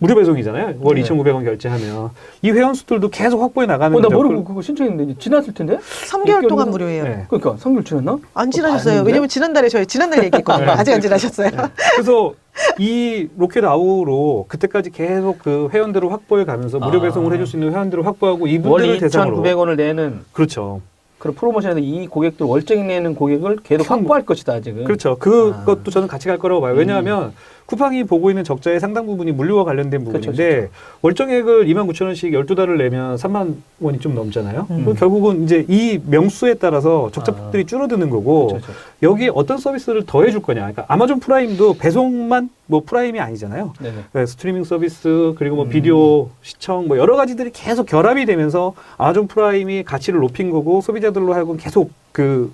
무료 배송이잖아요. 월 네. 2,900원 결제하면 이 회원 수들도 계속 확보해 나가는 나 거죠. 모르고 그거 신청했는데 이제 지났을 텐데. 3개월 동안 무료예요. 네. 그러니까 성률 지났나? 안 지나셨어요. 봤는데? 왜냐면 지난달 얘기했거든요. 아직 안 지나셨어요. 그래서 이 로켓아우로 그때까지 계속 그 회원들을 확보해 가면서 무료 배송을 해줄 수 있는 회원들을 확보하고 월 이분들을 대상으로 2,900원을 내는 그렇죠. 그런 프로모션에서 이 고객들 월정액 내는 고객을 계속 확보할 것이다 지금. 그렇죠. 그것도 저는 같이 갈 거라고 봐요. 왜냐하면 쿠팡이 보고 있는 적자의 상당 부분이 물류와 관련된 부분인데 그렇죠. 월정액을 29,000원씩 12달을 내면 3만 원이 좀 넘잖아요. 음. 그럼 결국은 이제 이 명수에 따라서 적자폭들이 줄어드는 거고 그렇죠. 여기에 어떤 서비스를 더해 줄 거냐. 그러니까 아마존 프라임도 배송만 뭐 프라임이 아니잖아요. 네네. 네, 스트리밍 서비스 그리고 뭐 비디오 시청 뭐 여러 가지들이 계속 결합이 되면서 아마존 프라임이 가치를 높인 거고 소비자들로 하여금 계속 그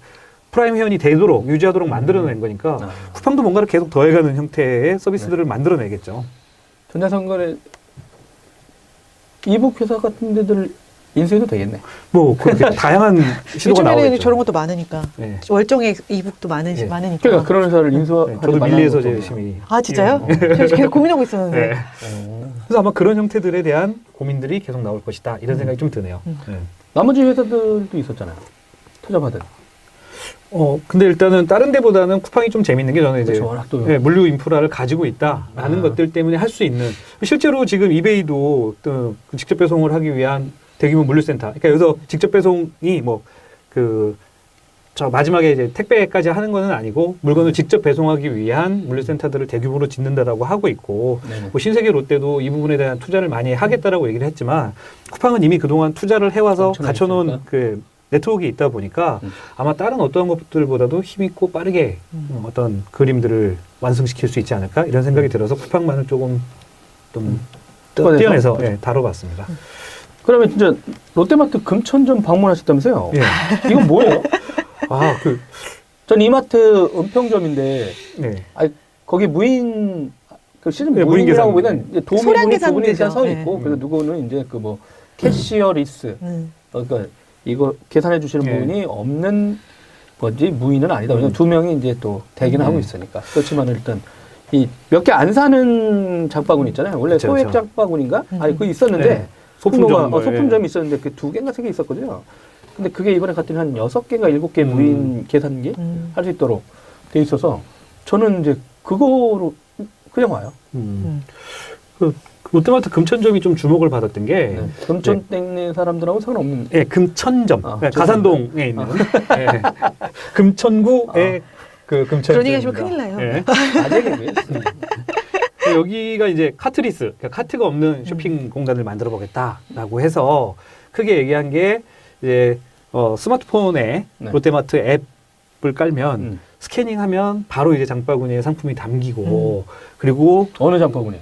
프라임 회원이 되도록 유지하도록 만들어낸 거니까 쿠팡도 뭔가를 계속 더해가는 형태의 서비스들을 만들어내겠죠. 전자상거래 이북 회사 같은 데들 인수해도 되겠네. 뭐 그렇게 다양한 시도가 요즘에는 나오겠죠. 저런 것도 많으니까. 네. 월정액 이북도 네. 많으니까. 그러니까 그런 회사를 인수하지 저도 말라는 밀리에서 것도 제일 열심히. 아 진짜요? 저 계속 고민하고 있었는데. 네. 그래서 아마 그런 형태들에 대한 고민들이 계속 나올 것이다. 이런 생각이 좀 드네요. 네. 나머지 회사들도 있었잖아요. 투자받은. 근데 일단은 다른 데보다는 쿠팡이 좀 재밌는 게 저는 이제 그렇죠. 워낙 또 물류 인프라를 가지고 있다라는 것들 때문에 할 수 있는 실제로 지금 이베이도 또 직접 배송을 하기 위한 대규모 물류센터. 그러니까 여기서 직접 배송이 뭐 저 마지막에 이제 택배까지 하는 거는 아니고 물건을 직접 배송하기 위한 물류센터들을 대규모로 짓는다라고 하고 있고 네네. 뭐 신세계 롯데도 이 부분에 대한 투자를 많이 하겠다라고 얘기를 했지만 쿠팡은 이미 그동안 투자를 해와서 엄청나게 갖춰놓은 했으니까. 그 네트워크가 있다 보니까 아마 다른 어떠한 것들보다도 힘있고 빠르게 어떤 그림들을 완성시킬 수 있지 않을까 이런 생각이 들어서 쿠팡만을 조금 좀 떼어내서 다뤄봤습니다. 그러면 진짜 롯데마트 금천점 방문하셨다면서요? 예. 이건 뭐예요? 그 전 이마트 은평점인데 네. 거기 무인 그 시즌 네, 무인 무인이라고 계산. 보면 도움이 소량 분이 두 분이 계산되죠. 일단 서 네. 있고 그래서 누구는 이제 그 뭐 캐시어 리스 그러니까 이거 계산해 주시는 네. 분이 없는 거지 무인은 아니다. 왜냐면 두 명이 이제 또 대기는 하고 있으니까. 그렇지만 일단 이 몇 개 안 사는 장바구니 있잖아요. 원래 그쵸, 소액 그쵸. 장바구니인가? 아니 그거 있었는데 네. 소품점 뭐, 소품점이 있었는데 그 2개인가 3개 있었거든요. 근데 그게 이번에 갔더니 한 6개인가 7개 무인 계산기 할 수 있도록 돼 있어서 저는 이제 그거로 그냥 와요. 그 롯데마트 금천점이 좀 주목을 받았던 게 네. 금천 땡네 사람들하고 상관없는. 예, 금천점. 그러니까 가산동에 있는 예. 금천구의 그 금천. 그런 얘기 하시면 큰일 나요. 예. 아재개그예요. 여기가 이제 카트리스, 그러니까 카트가 없는 쇼핑 공간을 만들어 보겠다라고 해서 크게 얘기한 게 이제 스마트폰에 네. 롯데마트 앱을 깔면 스캐닝하면 바로 이제 장바구니에 상품이 담기고 그리고 어느 장바구니?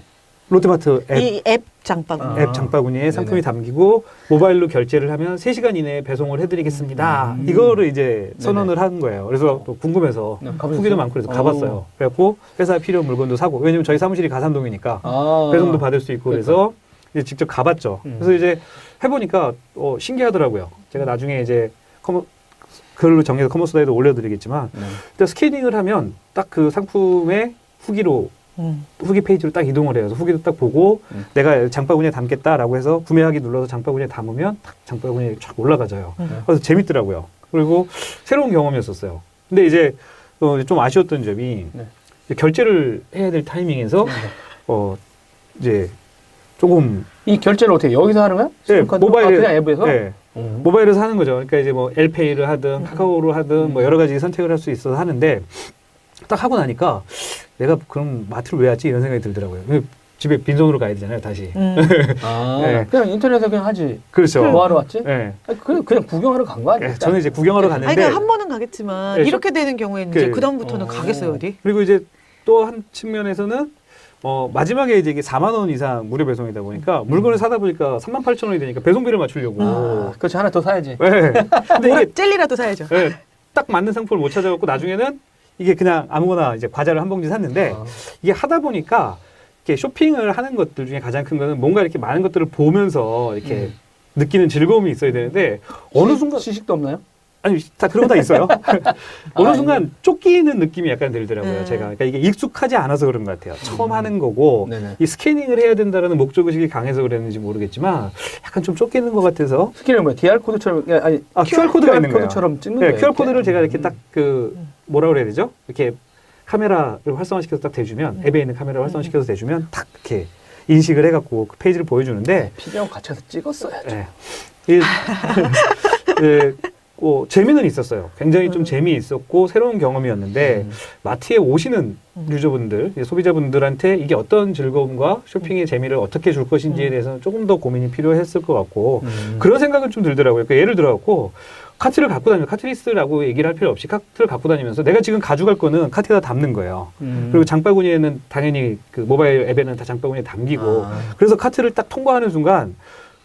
롯데마트 앱 이 앱 장바구니. 앱 장바구니에 상품이 담기고 모바일로 결제를 하면 3시간 이내에 배송을 해드리겠습니다. 이거를 이제 선언을 한 거예요. 그래서 또 궁금해서 후기도 많고 그래서 가봤어요. 그래갖고 회사에 필요한 물건도 사고 왜냐면 저희 사무실이 가산동이니까 배송도 받을 수 있고 그래서 이제 직접 가봤죠. 그래서 이제 해보니까 신기하더라고요. 제가 나중에 이제 글로 정해서 커머스다에도 올려드리겠지만 일단 스캐닝을 하면 딱 그 상품의 후기로 후기 페이지로 딱 이동을 해요. 그래서 후기도 딱 보고 내가 장바구니에 담겠다라고 해서 구매하기 눌러서 장바구니에 담으면 딱 장바구니에 쫙 올라가져요. 그래서 재밌더라고요. 그리고 새로운 경험이었었어요. 근데 이제 좀 아쉬웠던 점이 결제를 해야 될 타이밍에서 이제 조금 이 결제를 어떻게 여기서 하는 거야? 네, 신용카드? 모바일에 그냥 앱에서? 네. 모바일에서 하는 거죠. 그러니까 이제 뭐 엘페이를 하든 카카오로 하든 뭐 여러 가지 선택을 할 수 있어서 하는데 딱 하고 나니까 내가 그럼 마트를 왜 하지 이런 생각이 들더라고요. 집에 빈손으로 가야 되잖아요, 다시. 아, 네. 그냥 인터넷에서 그냥 하지. 그렇죠. 뭐 하러 왔지? 네. 아니, 그냥 구경하러 간 거 아니야? 네, 저는 이제 구경하러 아니, 갔는데 그러니까 한 번은 가겠지만 네, 이렇게 되는 경우에는 이제 그- 그다음부터는 가겠어요 어디? 그리고 이제 또 한 측면에서는 마지막에 이제 이게 4만 원 이상 무료 배송이다 보니까 물건을 사다 보니까 38,000원이 되니까 배송비를 맞추려고. 그렇지, 하나 더 사야지. 네. 근데 뭐라 이게 젤리라도 사야죠. 네, 딱 맞는 상품을 못 찾아갖고 나중에는 이게 그냥 아무거나 이제 과자를 한 봉지 샀는데 이게 하다 보니까 이렇게 쇼핑을 하는 것들 중에 가장 큰 거는 뭔가 이렇게 많은 것들을 보면서 이렇게 느끼는 즐거움이 있어야 되는데 어느 순간 시식도 없나요? 아니 다 그런 거 다 있어요. 어느 아, 순간 쫓기는 느낌이 약간 들더라고요. 제가 그러니까 이게 익숙하지 않아서 그런 것 같아요. 처음 하는 거고 네네. 이 스캐닝을 해야 된다라는 목적 의식이 강해서 그랬는지 모르겠지만 약간 좀 쫓기는 것 같아서 스킬은 뭐야? DR 코드처럼 아니 QR 코드가 있는 거예요. 코드처럼 찍는 네, 거예요. QR 코드를 제가 이렇게 딱 그 뭐라 그래야 되죠? 이렇게 카메라를 활성화시켜서 딱 대주면 앱에 있는 카메라를 활성화시켜서 대주면 딱 이렇게 인식을 해갖고 그 페이지를 보여주는데 피디하고 같이 가서 찍었어야죠. 네. 이, 네, 재미는 있었어요. 굉장히 좀 재미있었고 새로운 경험이었는데 마트에 오시는 유저분들, 소비자분들한테 이게 어떤 즐거움과 쇼핑의 재미를 어떻게 줄 것인지에 대해서는 조금 더 고민이 필요했을 것 같고 그런 생각은 좀 들더라고요. 그러니까 예를 들어갖고 카트를 갖고 다니면 카트리스라고 얘기를 할 필요 없이 카트를 갖고 다니면서 내가 지금 가져갈 거는 카트에다 담는 거예요. 그리고 장바구니에는 당연히 그 모바일 앱에는 다 장바구니에 담기고 그래서 카트를 딱 통과하는 순간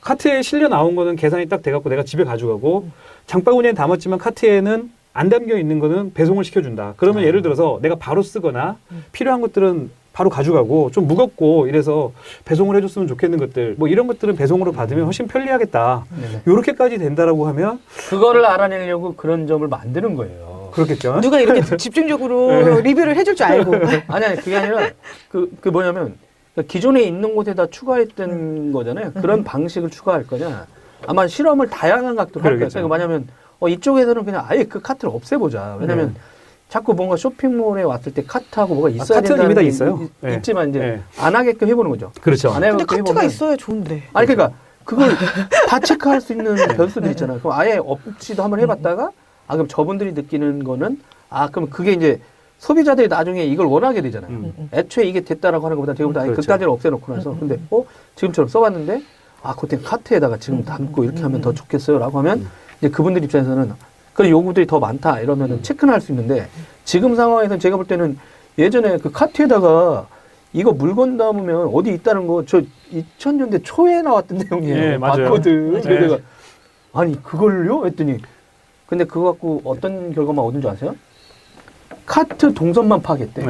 카트에 실려 나온 거는 계산이 딱 돼갖고 내가 집에 가져가고 장바구니에 담았지만 카트에는 안 담겨 있는 거는 배송을 시켜준다. 그러면 예를 들어서 내가 바로 쓰거나 필요한 것들은 바로 가져가고 좀 무겁고 이래서 배송을 해줬으면 좋겠는 것들 뭐 이런 것들은 배송으로 받으면 훨씬 편리하겠다. 네네. 요렇게까지 된다라고 하면 그거를 알아내려고 그런 점을 만드는 거예요. 그렇겠죠. 누가 이렇게 집중적으로 리뷰를 해줄 줄 알고. 아니 그게 아니라 그 뭐냐면 기존에 있는 곳에다 추가했던 거잖아요. 그런 방식을 추가할 거냐. 아마 실험을 다양한 각도로 할 거예요. 그러겠죠. 그러니까 뭐냐면 이쪽에서는 그냥 아예 그 카트를 없애보자. 왜냐면 자꾸 뭔가 쇼핑몰에 왔을 때 카트하고 뭐가 있어야 카트는 된다는 이미 다 게 있어요. 네. 있지만 이제 네. 안 하게끔 해보는 거죠. 그렇죠. 안 근데 해게끔 카트가 해보면 있어야 좋은데. 아니 그러니까 그걸 다 체크할 수 있는 변수들 있잖아요. 그럼 아예 없이도 한번 해봤다가 그럼 저분들이 느끼는 거는 그럼 그게 이제 소비자들이 나중에 이걸 원하게 되잖아요. 애초에 이게 됐다라고 하는 것보다 지금부터 아예 그렇죠. 그까지는 없애놓고 나서 근데 지금처럼 써봤는데 그때 카트에다가 지금 담고 이렇게 하면 더 좋겠어요라고 하면 이제 그분들 입장에서는 그런 요구들이 더 많다 이러면은 체크는 할 수 있는데 지금 상황에서는 제가 볼 때는 예전에 그 카트에다가 이거 물건 담으면 어디 있다는 거 저 2000년대 초에 나왔던 내용이에요. 네, 맞아요. 봤거든. 네. 그래서 내가 아니 그걸요? 했더니 근데 그거 갖고 어떤 결과만 얻은 줄 아세요? 카트 동선만 파악했대.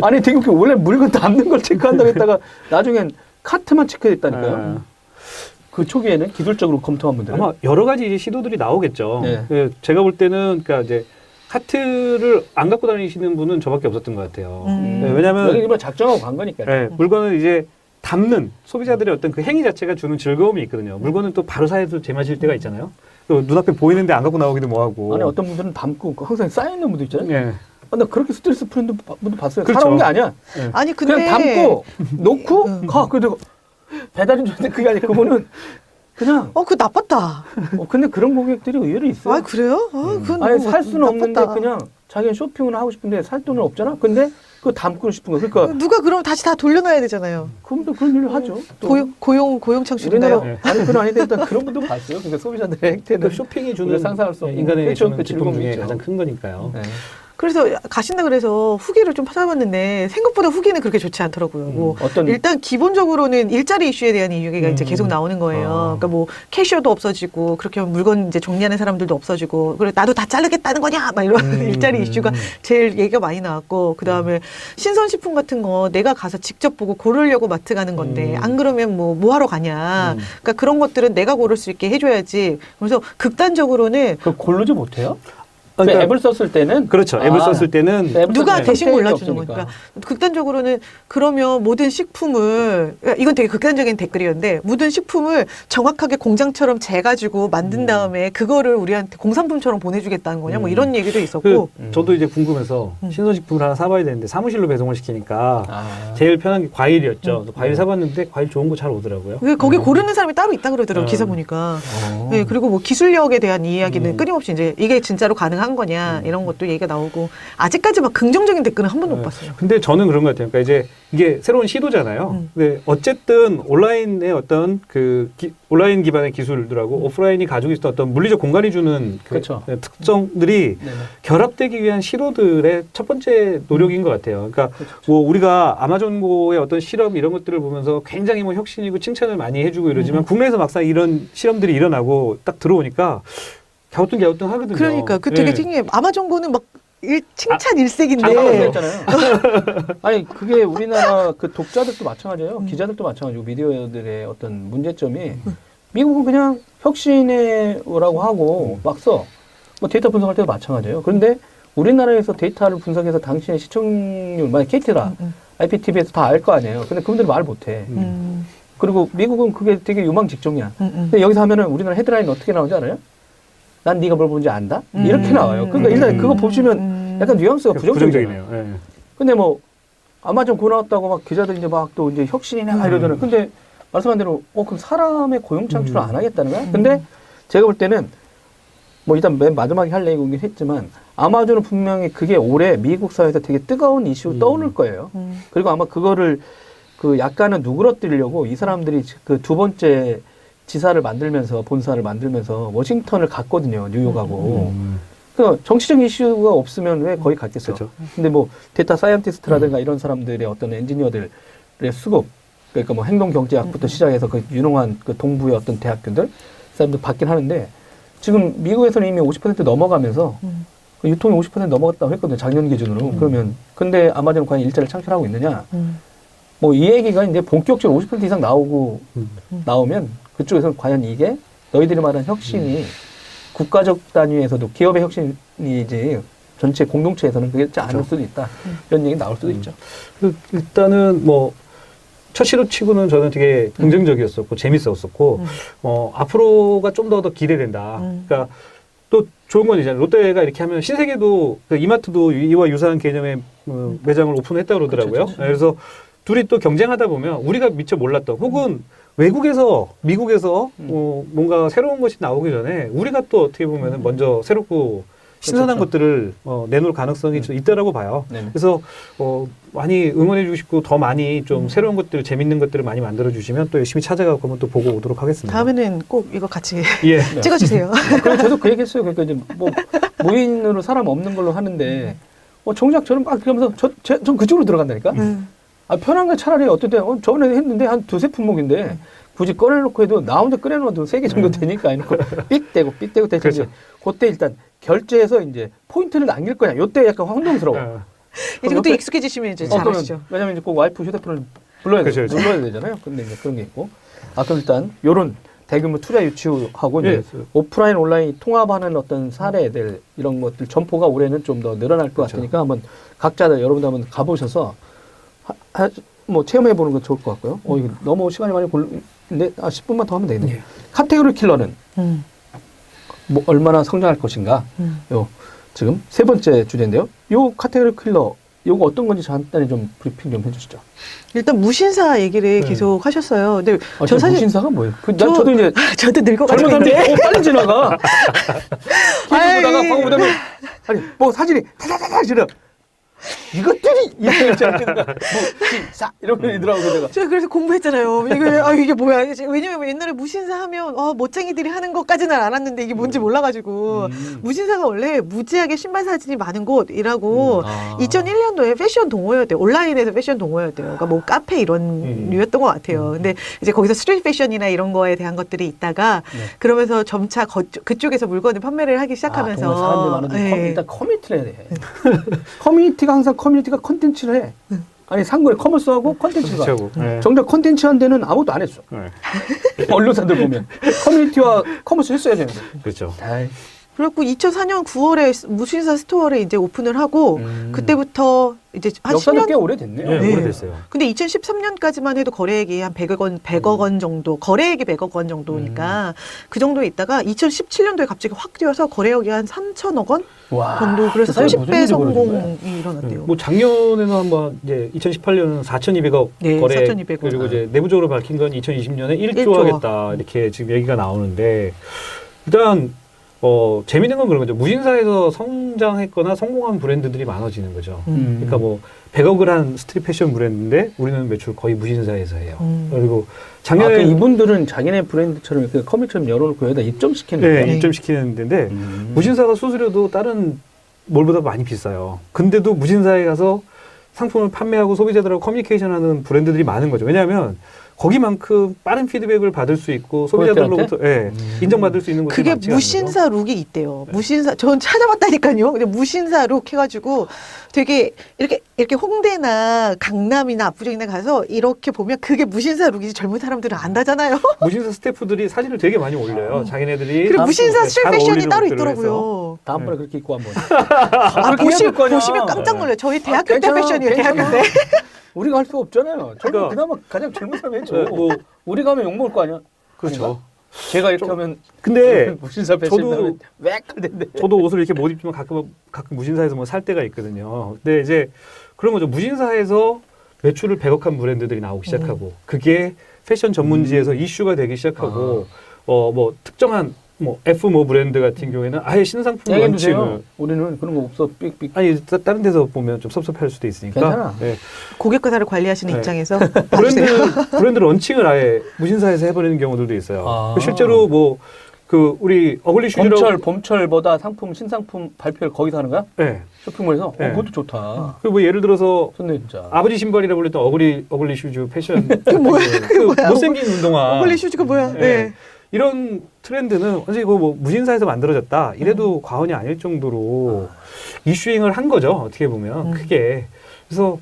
아니 되게 웃겨. 원래 물건 담는 걸 체크한다고 했다가 나중엔 카트만 체크했다니까요. 그 초기에는 기술적으로 검토한 분들은 아마 여러 가지 이제 시도들이 나오겠죠. 네. 그 제가 볼 때는 그러니까 이제 카트를 안 갖고 다니시는 분은 저밖에 없었던 것 같아요. 네, 왜냐하면 여기 이번 작정하고 간 거니까요. 네, 물건을 이제 담는 소비자들의 어떤 그 행위 자체가 주는 즐거움이 있거든요. 물건은 또 바로 사야도 제맛일 때가 있잖아요. 또 눈앞에 보이는데 안 갖고 나오기도 뭐하고. 아니 어떤 분들은 담고 항상 쌓여있는 분도 있잖아요. 네. 나 그렇게 스트레스 푸는 분도 봤어요. 그렇죠. 살아온 게 아니야. 아니 근데 그냥 담고 놓고 가. 그래도 배달인 줄 알았는데 그게 아니라 그거는 그냥 그거 나빴다. 근데 그런 고객들이 의외로 있어요. 아 그래요? 그건 아니 너무 살 수는 없는데 나빴다. 그냥 자기는 쇼핑을 하고 싶은데 살 돈은 없잖아. 근데 그거 담고 싶은 거. 그러니까 누가 그럼 다시 다 돌려놔야 되잖아요. 그럼도 그런 일을 하죠. 또 고용 우리나라 창출인가요? 아니 그건 아닌데 일단 그런 분도 봤어요. 그러니까 소비자들의 행태는 그 쇼핑이 주는 우리가 상상할 수 없는 인간에게 그렇죠. 주는 그 기쁨 중에 즐거움이 가장 있죠. 큰 거니까요. 네. 그래서 가신다 그래서 후기를 좀 찾아봤는데 생각보다 후기는 그렇게 좋지 않더라고요. 뭐 어떤 일단 기본적으로는 일자리 이슈에 대한 이야기가 이제 계속 나오는 거예요. 그러니까 뭐 캐셔도 없어지고 그렇게 하면 물건 이제 정리하는 사람들도 없어지고 그래 나도 다 자르겠다는 거냐 막 이런 일자리 이슈가 제일 얘기가 많이 나왔고 그 다음에 신선식품 같은 거 내가 가서 직접 보고 고르려고 마트 가는 건데 안 그러면 뭐 하러 가냐. 그러니까 그런 것들은 내가 고를 수 있게 해줘야지. 그래서 극단적으로는 그 고르지 못해요? 그러니까 앱을 썼을 때는 그렇죠. 앱을 썼을 때는 앱을 누가 썼을 때는 대신 선택이 골라주는 없으니까. 거니까. 극단적으로는 그러면 모든 식품을 그러니까 이건 되게 극단적인 댓글이었는데 모든 식품을 정확하게 공장처럼 재가지고 만든 다음에 그거를 우리한테 공산품처럼 보내주겠다는 거냐 뭐 이런 얘기도 있었고. 저도 이제 궁금해서 신선식품을 하나 사봐야 되는데 사무실로 배송을 시키니까 제일 편한 게 과일이었죠. 그래서 과일 사봤는데 과일 좋은 거 잘 오더라고요. 왜 거기 고르는 사람이 따로 있다 그러더라고요. 기사 보니까. 네, 그리고 뭐 기술력에 대한 이야기는 끊임없이 이제 이게 진짜로 가능한 거냐 이런 것도 얘기가 나오고 아직까지 막 긍정적인 댓글은 한 번도 못 봤어요. 근데 저는 그런 것 같아요. 그러니까 이제 이게 새로운 시도잖아요. 근데 어쨌든 온라인의 어떤 온라인 기반의 기술들하고 오프라인이 가지고 있었던 어떤 물리적 공간이 주는 그렇죠. 특성들이 네네. 결합되기 위한 시도들의 첫 번째 노력인 것 같아요. 그러니까 뭐 우리가 아마존고의 어떤 실험 이런 것들을 보면서 굉장히 뭐 혁신이고 칭찬을 많이 해주고 이러지만 국내에서 막상 이런 실험들이 일어나고 딱 들어오니까 갸우뚱 하거든요. 그러니까 그 되게 예. 팅해. 아마존고는 막 칭찬 일색인데. 잠깐만 했잖아요. 아니 그게 우리나라 그 독자들도 마찬가지예요. 기자들도 마찬가지고 미디어들의 어떤 문제점이 미국은 그냥 혁신이라고 하고 막 써. 뭐 데이터 분석할 때도 마찬가지예요. 그런데 우리나라에서 데이터를 분석해서 당신의 시청률, 만약 KT라, IPTV에서 다 알 거 아니에요. 근데 그분들이 말 못해. 그리고 미국은 그게 되게 유망직종이야. 근데 여기서 하면은 우리나라 헤드라인 어떻게 나오는지 알아요? 난 네가 뭘 보는지 안다? 이렇게 나와요. 그러니까 일단 그거 보시면 약간 뉘앙스가 부정적이네요. 예. 근데 뭐 아마존 고 나왔다고 막 기자들이 이제 막 또 이제 혁신이냐 이러잖아요. 근데 말씀한 대로 그럼 사람의 고용 창출을 안 하겠다는 거야? 근데 제가 볼 때는 뭐 일단 맨 마지막에 할 얘기긴 했지만 아마존은 분명히 그게 올해 미국 사회에서 되게 뜨거운 이슈로 떠오를 거예요. 그리고 아마 그거를 그 약간은 누그러뜨리려고 이 사람들이 그 두 번째 지사를 만들면서 본사를 만들면서 워싱턴을 갔거든요. 뉴욕하고. 그러니까 정치적 이슈가 없으면 왜 거기 갔겠어. 그렇죠. 근데 뭐 데이터 사이언티스트라든가 이런 사람들의 어떤 엔지니어들의 수급, 그러니까 뭐 행동경제학부터 시작해서 그 유능한 그 동부의 어떤 대학교들 사람들 받긴 하는데 지금 미국에서는 이미 50% 넘어가면서 그 유통이 50% 넘어갔다고 했거든요. 작년 기준으로. 그러면 근데 아마존은 과연 일자리를 창출하고 있느냐? 뭐 이 얘기가 이제 본격적으로 50% 이상 나오면 그쪽에서는 과연 이게 너희들이 말한 혁신이 국가적 단위에서도 기업의 혁신이지 전체 공동체에서는 그게 않을 수도 있다. 이런 얘기 나올 수도 있죠. 일단은 뭐 첫 시도치고는 저는 되게 긍정적이었었고 재밌었었고 앞으로가 좀 더 기대된다. 그러니까 또 좋은 건 이제 롯데가 이렇게 하면 신세계도 그 이마트도 이와 유사한 개념의 매장을 오픈했다고 그러더라고요. 그렇죠. 그래서 둘이 또 경쟁하다 보면 우리가 미처 몰랐던 혹은 외국에서 미국에서 뭔가 새로운 것이 나오기 전에 우리가 또 어떻게 보면 먼저 새롭고 신선한 그렇죠. 것들을 내놓을 가능성이 좀 있다라고 봐요. 네네. 그래서 많이 응원해주고 싶고 더 많이 좀 새로운 것들, 재밌는 것들을 많이 만들어주시면 또 열심히 찾아가고 그러면 또 보고 오도록 하겠습니다. 다음에는 꼭 이거 같이 예. 찍어주세요. 그래서 저도 그 얘기했어요. 그러니까 이제 뭐 무인으로 사람 없는 걸로 하는데 정작 저는 막 그러면서 전 그쪽으로 들어간다니까. 아, 편한 거 차라리 어떨 때 저번에 했는데 한 두세 품목인데 굳이 꺼내놓고 해도 나 혼자 끓여놓어도 3개 정도 되니까 이렇게 삑대고 대체 그렇죠. 그때 일단 결제해서 이제 포인트를 남길 거냐. 요때 약간 혼동스러워. 이제 그것도 익숙해지시면 이제 잘하시죠. 왜냐면 이제 꼭 와이프 휴대폰을 불러야 그렇죠, 되잖아요. 눌러야 되잖아요. 근데 이제 그런 게 있고. 그럼 일단 요런 대규모 투자 유치하고 이제 오프라인 온라인 통합하는 어떤 사례들 이런 것들 점포가 올해는 좀 더 늘어날 것 같으니까 한번 각자들 여러분들 한번 가보셔서 뭐 체험해 보는 건 좋을 것 같고요. 이거 너무 시간이 많이 걸리는데 10분만 더 하면 되겠네요. 카테고리 킬러는 뭐 얼마나 성장할 것인가. 요 지금 세 번째 주제인데요. 요 카테고리 킬러 요거 어떤 건지 간단히 좀 브리핑 좀 해주시죠. 일단 무신사 얘기를 계속 하셨어요. 근데 저 사실 무신사가 뭐예요? 저도 이제 저도 늙어가지고 젊은 있는데 사람들이 빨리 지나가. TV 보다가 광고 보다가 아니 뭐 사진이 타다다다 지나. 이것들이 무신사 이런 거 있더라고요. 내가. 제가 그래서 공부했잖아요. 이게 뭐야? 왜냐면 옛날에 무신사 하면 멋쟁이들이 하는 것까지는 알았는데 이게 뭔지 몰라가지고 무신사가 원래 무지하게 신발 사진이 많은 곳이라고 2001년도에 패션 동호회였대요. 온라인에서 패션 동호회였대요. 그러니까 뭐 카페 이런 류였던 것 같아요. 근데 이제 거기서 스트리트 패션이나 이런 거에 대한 것들이 있다가 그러면서 점차 그쪽에서 물건을 판매를 하기 시작하면서 정말 사람들이 많은데 일단 커뮤니티를 해야 돼. 커뮤니티가 항상 커뮤니티가 컨텐츠를 해. 아니 상거래 커머스하고 컨텐츠가. 정작 컨텐츠 한 데는 아무것도 안 했어. 언론사들 보면 커뮤니티와 커머스 했어야 되는데. 그렇죠. 그래갖고 2004년 9월에 무신사 스토어를 이제 오픈을 하고 그때부터 이제 한 역사도 10년 꽤 오래됐네요. 네, 네. 오래됐어요. 근데 2013년까지만 해도 거래액이 한 100억 원 정도, 거래액이 100억 원 정도니까 그 정도에 있다가 2017년도에 갑자기 확 뛰어서 거래액이 한 3천억 원 와, 정도, 그래서 세상에 무슨 30배 일이 벌어진 거야? 성공이 일어났대요. 뭐 작년에는 한번 이제 2018년은 4,200억 네, 거래 4,200억. 그리고 이제 내부적으로 밝힌 건 2020년에 1조 1조. 하겠다 이렇게 지금 얘기가 나오는데 일단 재미있는 건 그런 거죠. 무신사에서 성장했거나 성공한 브랜드들이 많아지는 거죠. 그러니까 뭐 100억을 한 스트릿 패션 브랜드인데 우리는 매출 거의 무신사에서 해요. 그리고 작년에 그 이분들은 자기네 브랜드처럼 이렇게 커뮤니처럼 열어놓고 여기다 입점시키는 네, 거예요? 입점시키는 데인데 무신사가 수수료도 다른 몰보다 많이 비싸요. 근데도 무신사에 가서 상품을 판매하고 소비자들하고 커뮤니케이션하는 브랜드들이 많은 거죠. 왜냐하면 거기만큼 빠른 피드백을 받을 수 있고 소비자들로부터 인정받을 수 있는 것들이 그게 많지가 않은 거죠. 무신사 룩이 있대요. 네. 무신사, 전 찾아봤다니까요. 근데 무신사 룩 해가지고 되게 이렇게 홍대나 강남이나 압구정이나 가서 이렇게 보면 그게 무신사 룩이지 젊은 사람들은 안다잖아요. 무신사 스태프들이 사진을 되게 많이 올려요. 자기네들이 그리고 무신사 잘 스트릿 패션이 어울리는 따로 옷들을 해서. 있더라고요. 다음번에 그렇게 입고 한번. 아, 그렇게 해야 될 거 아니야. 보시면 깜짝 놀라요. 저희 대학교 때 괜찮아, 패션이에요, 괜찮아. 대학교 때. 우리가 할 수 없잖아요. 그러니까- 그나마 가장 젊은 사람이 해줘. 네, 뭐 우리가 하면 욕먹을 거 아니야? 그렇죠. 아닌가? 제가 이렇게 하면 근데 무신사 패션 저도- 하면 웩 할 텐데. 저도 옷을 이렇게 못 입지만 가끔 무신사에서 뭐 살 때가 있거든요. 근데 이제 그런 거죠. 무신사에서 매출을 100억 한 브랜드들이 나오기 시작하고 그게 패션 전문지에서 이슈가 되기 시작하고 뭐 특정한 뭐 F 브랜드 같은 경우에는 아예 신상품 얘기해 런칭을 주세요. 우리는 그런 거 없어. 삑삑. 아니 다른 데서 보면 좀 섭섭할 수도 있으니까 괜찮아. 네. 고객과사를 관리하시는 네. 입장에서 봐주세요. 브랜드 런칭을 아예 무신사에서 해버리는 경우들도 있어요. 아. 실제로 뭐 그 우리 어글리 슈즈라고 봄철보다 상품 신상품 발표를 거기서 하는 거야? 네. 쇼핑몰에서? 네. 그것도 좋다. 그리고 뭐 예를 들어서 좋네 진짜. 아버지 신발이라고 불렸던 어글리 슈즈 패션 뭐야, 그 못생긴 운동화 어글리 슈즈가 뭐야? 네. 네. 이런 트렌드는 완전히 그거 뭐 무신사에서 만들어졌다 이래도 과언이 아닐 정도로 이슈잉을 한 거죠. 어떻게 보면 크게. 그래서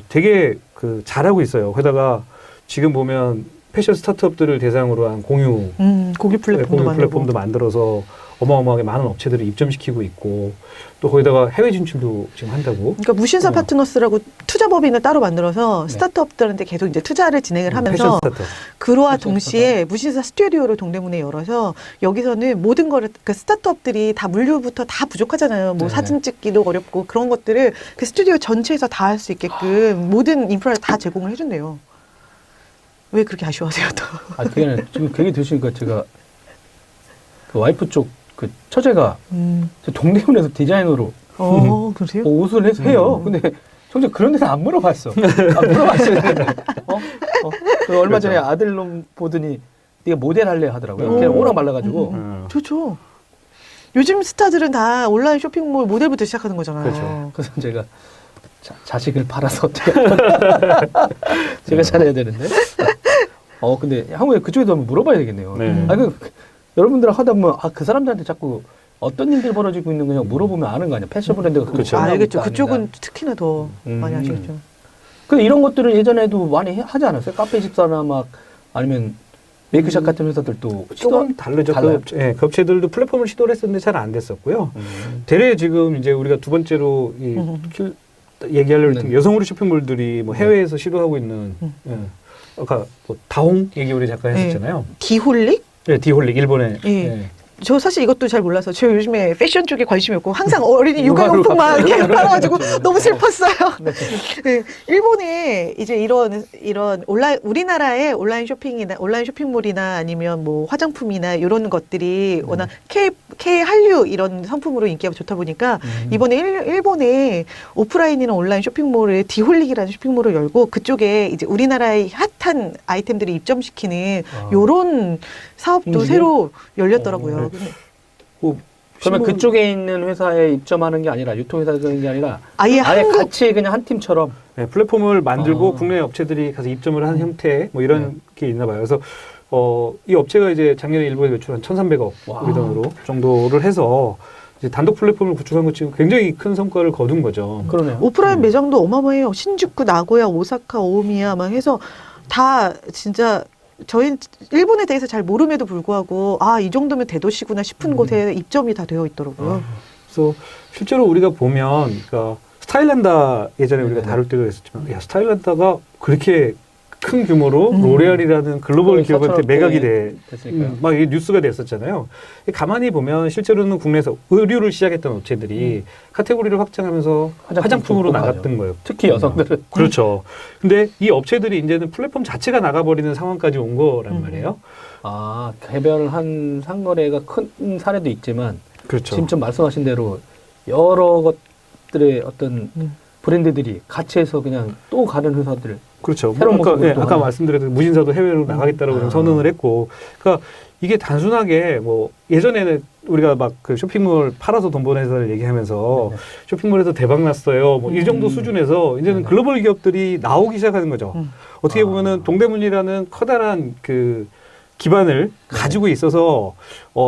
되게 그 잘하고 있어요. 게다가 지금 보면 패션 스타트업들을 대상으로 한 공유 고기 플랫폼도 만들고. 플랫폼도 만들어서 어마어마하게 많은 업체들을 입점시키고 있고 또 거기다가 해외 진출도 지금 한다고. 그러니까 무신사 파트너스라고 투자법인을 따로 만들어서 스타트업들한테 계속 이제 투자를 진행을 패션 하면서 스타트업. 그와 패션 동시에 무신사 스튜디오를 동대문에 열어서 여기서는 모든 거를 그 스타트업들이 다 물류부터 다 부족하잖아요. 뭐 네. 사진 찍기도 어렵고 그런 것들을 그 스튜디오 전체에서 다 할 수 있게끔 모든 인프라를 다 제공을 해준대요. 왜 그렇게 아쉬워하세요, 또? 아, 그게 지금 그 얘기 들으시니까 제가 그 와이프 쪽 그 처제가 저 동대문에서 디자이너로 그러세요? 옷을 해요. 근데 정작 그런 데는 안 물어봤어. 안 물어봤어야 되는데. 그 얼마 전에 아들놈 보더니 네가 모델 할래 하더라고요. 걔는 오락 말라가지고. 좋죠. 요즘 스타들은 다 온라인 쇼핑몰 모델부터 시작하는 거잖아요. 그렇죠. 그래서 제가 자식을 팔아서 어떻게 제가 잘해야 되는데. 근데 한국에 그쪽에도 한번 물어봐야 되겠네요. 네. 여러분들 하다 보면 그 사람들한테 자꾸 어떤 일들이 벌어지고 있는 거냐 물어보면 아는 거 아니야. 패션 브랜드가 그렇죠. 알겠죠. 그쪽은 특히나 더 많이 아시겠죠. 근데 이런 것들은 예전에도 많이 하지 않았어요? 카페24나 막 아니면 메이크샵 같은 회사들도 조금 다르죠. 달라요? 그 업체들도 플랫폼을 시도를 했었는데 잘 안 됐었고요. 대래 지금 이제 우리가 두 번째로 얘기하려고 했던 게 여성 의류 쇼핑몰들이 뭐 해외에서 시도하고 있는 아까 뭐 다홍 얘기 우리 잠깐 했었잖아요. 디홀릭? 네, 디홀릭 일본에. 예. 네. 저 사실 이것도 잘 몰라서 저 요즘에 패션 쪽에 관심이 없고 항상 어린이 육아로 육아용품만 갑자기 이렇게 팔아가지고 그렇죠. 너무 슬펐어요. 네. 네, 일본에 이제 이런 우리나라의 온라인 쇼핑몰이나 아니면 뭐 화장품이나 이런 것들이 워낙 K 한류 이런 상품으로 인기가 좋다 보니까 이번에 일본에 오프라인이나 온라인 쇼핑몰을 디홀릭이라는 쇼핑몰을 열고 그쪽에 이제 우리나라의 핫한 아이템들을 입점시키는 요런 사업도 새로 열렸더라고요. 그러면 그쪽에 있는 회사에 입점하는 게 아니라 유통회사에 있는 게 아니라 아예 한국 같이 그냥 한 팀처럼 네, 플랫폼을 만들고 국내 업체들이 가서 입점을 하는 형태 뭐 이런 게 있나 봐요. 그래서 이 업체가 이제 작년에 일본에 매출한 1,300억 우리 돈으로 정도를 해서 이제 단독 플랫폼을 구축한 것 지금 굉장히 큰 성과를 거둔 거죠. 그러네요. 오프라인 매장도 어마어마해요. 신주쿠, 나고야, 오사카, 오미야 막 해서 다 진짜 저희 일본에 대해서 잘 모름에도 불구하고 이 정도면 대도시구나 싶은 곳에 입점이 다 되어 있더라고요. 그래서 실제로 우리가 보면 그러니까 스타일란다 예전에 우리가 네네. 다룰 때도 있었지만 야, 스타일란다가 그렇게 큰 규모로 음. 로레알이라는 글로벌 거의 기업한테 4,000억 매각이 됐으니까요. 막 이게 뉴스가 됐었잖아요. 가만히 보면 실제로는 국내에서 의류를 시작했던 업체들이 카테고리를 확장하면서 화장품으로 좀 나갔던 거예요. 특히 여성들은 그렇죠. 근데 이 업체들이 이제는 플랫폼 자체가 나가버리는 상황까지 온 거란 말이에요. 개별한 상거래가 큰 사례도 있지만 그렇죠. 지금 좀 말씀하신 대로 여러 것들의 어떤 브랜드들이 같이 해서 그냥 또 가는 회사들 그렇죠. 새로운 아까, 모습을 또 아까 하는. 말씀드렸던 무신사도 해외로 나가겠다라고 좀 선언을 했고, 그러니까 이게 단순하게 뭐 예전에는 우리가 막 그 쇼핑몰 팔아서 돈 버는 회사를 얘기하면서 네네. 쇼핑몰에서 대박 났어요. 뭐 이 정도 수준에서 이제는 네네. 글로벌 기업들이 나오기 시작하는 거죠. 어떻게 아. 보면은 동대문이라는 커다란 그 기반을 가지고 있어서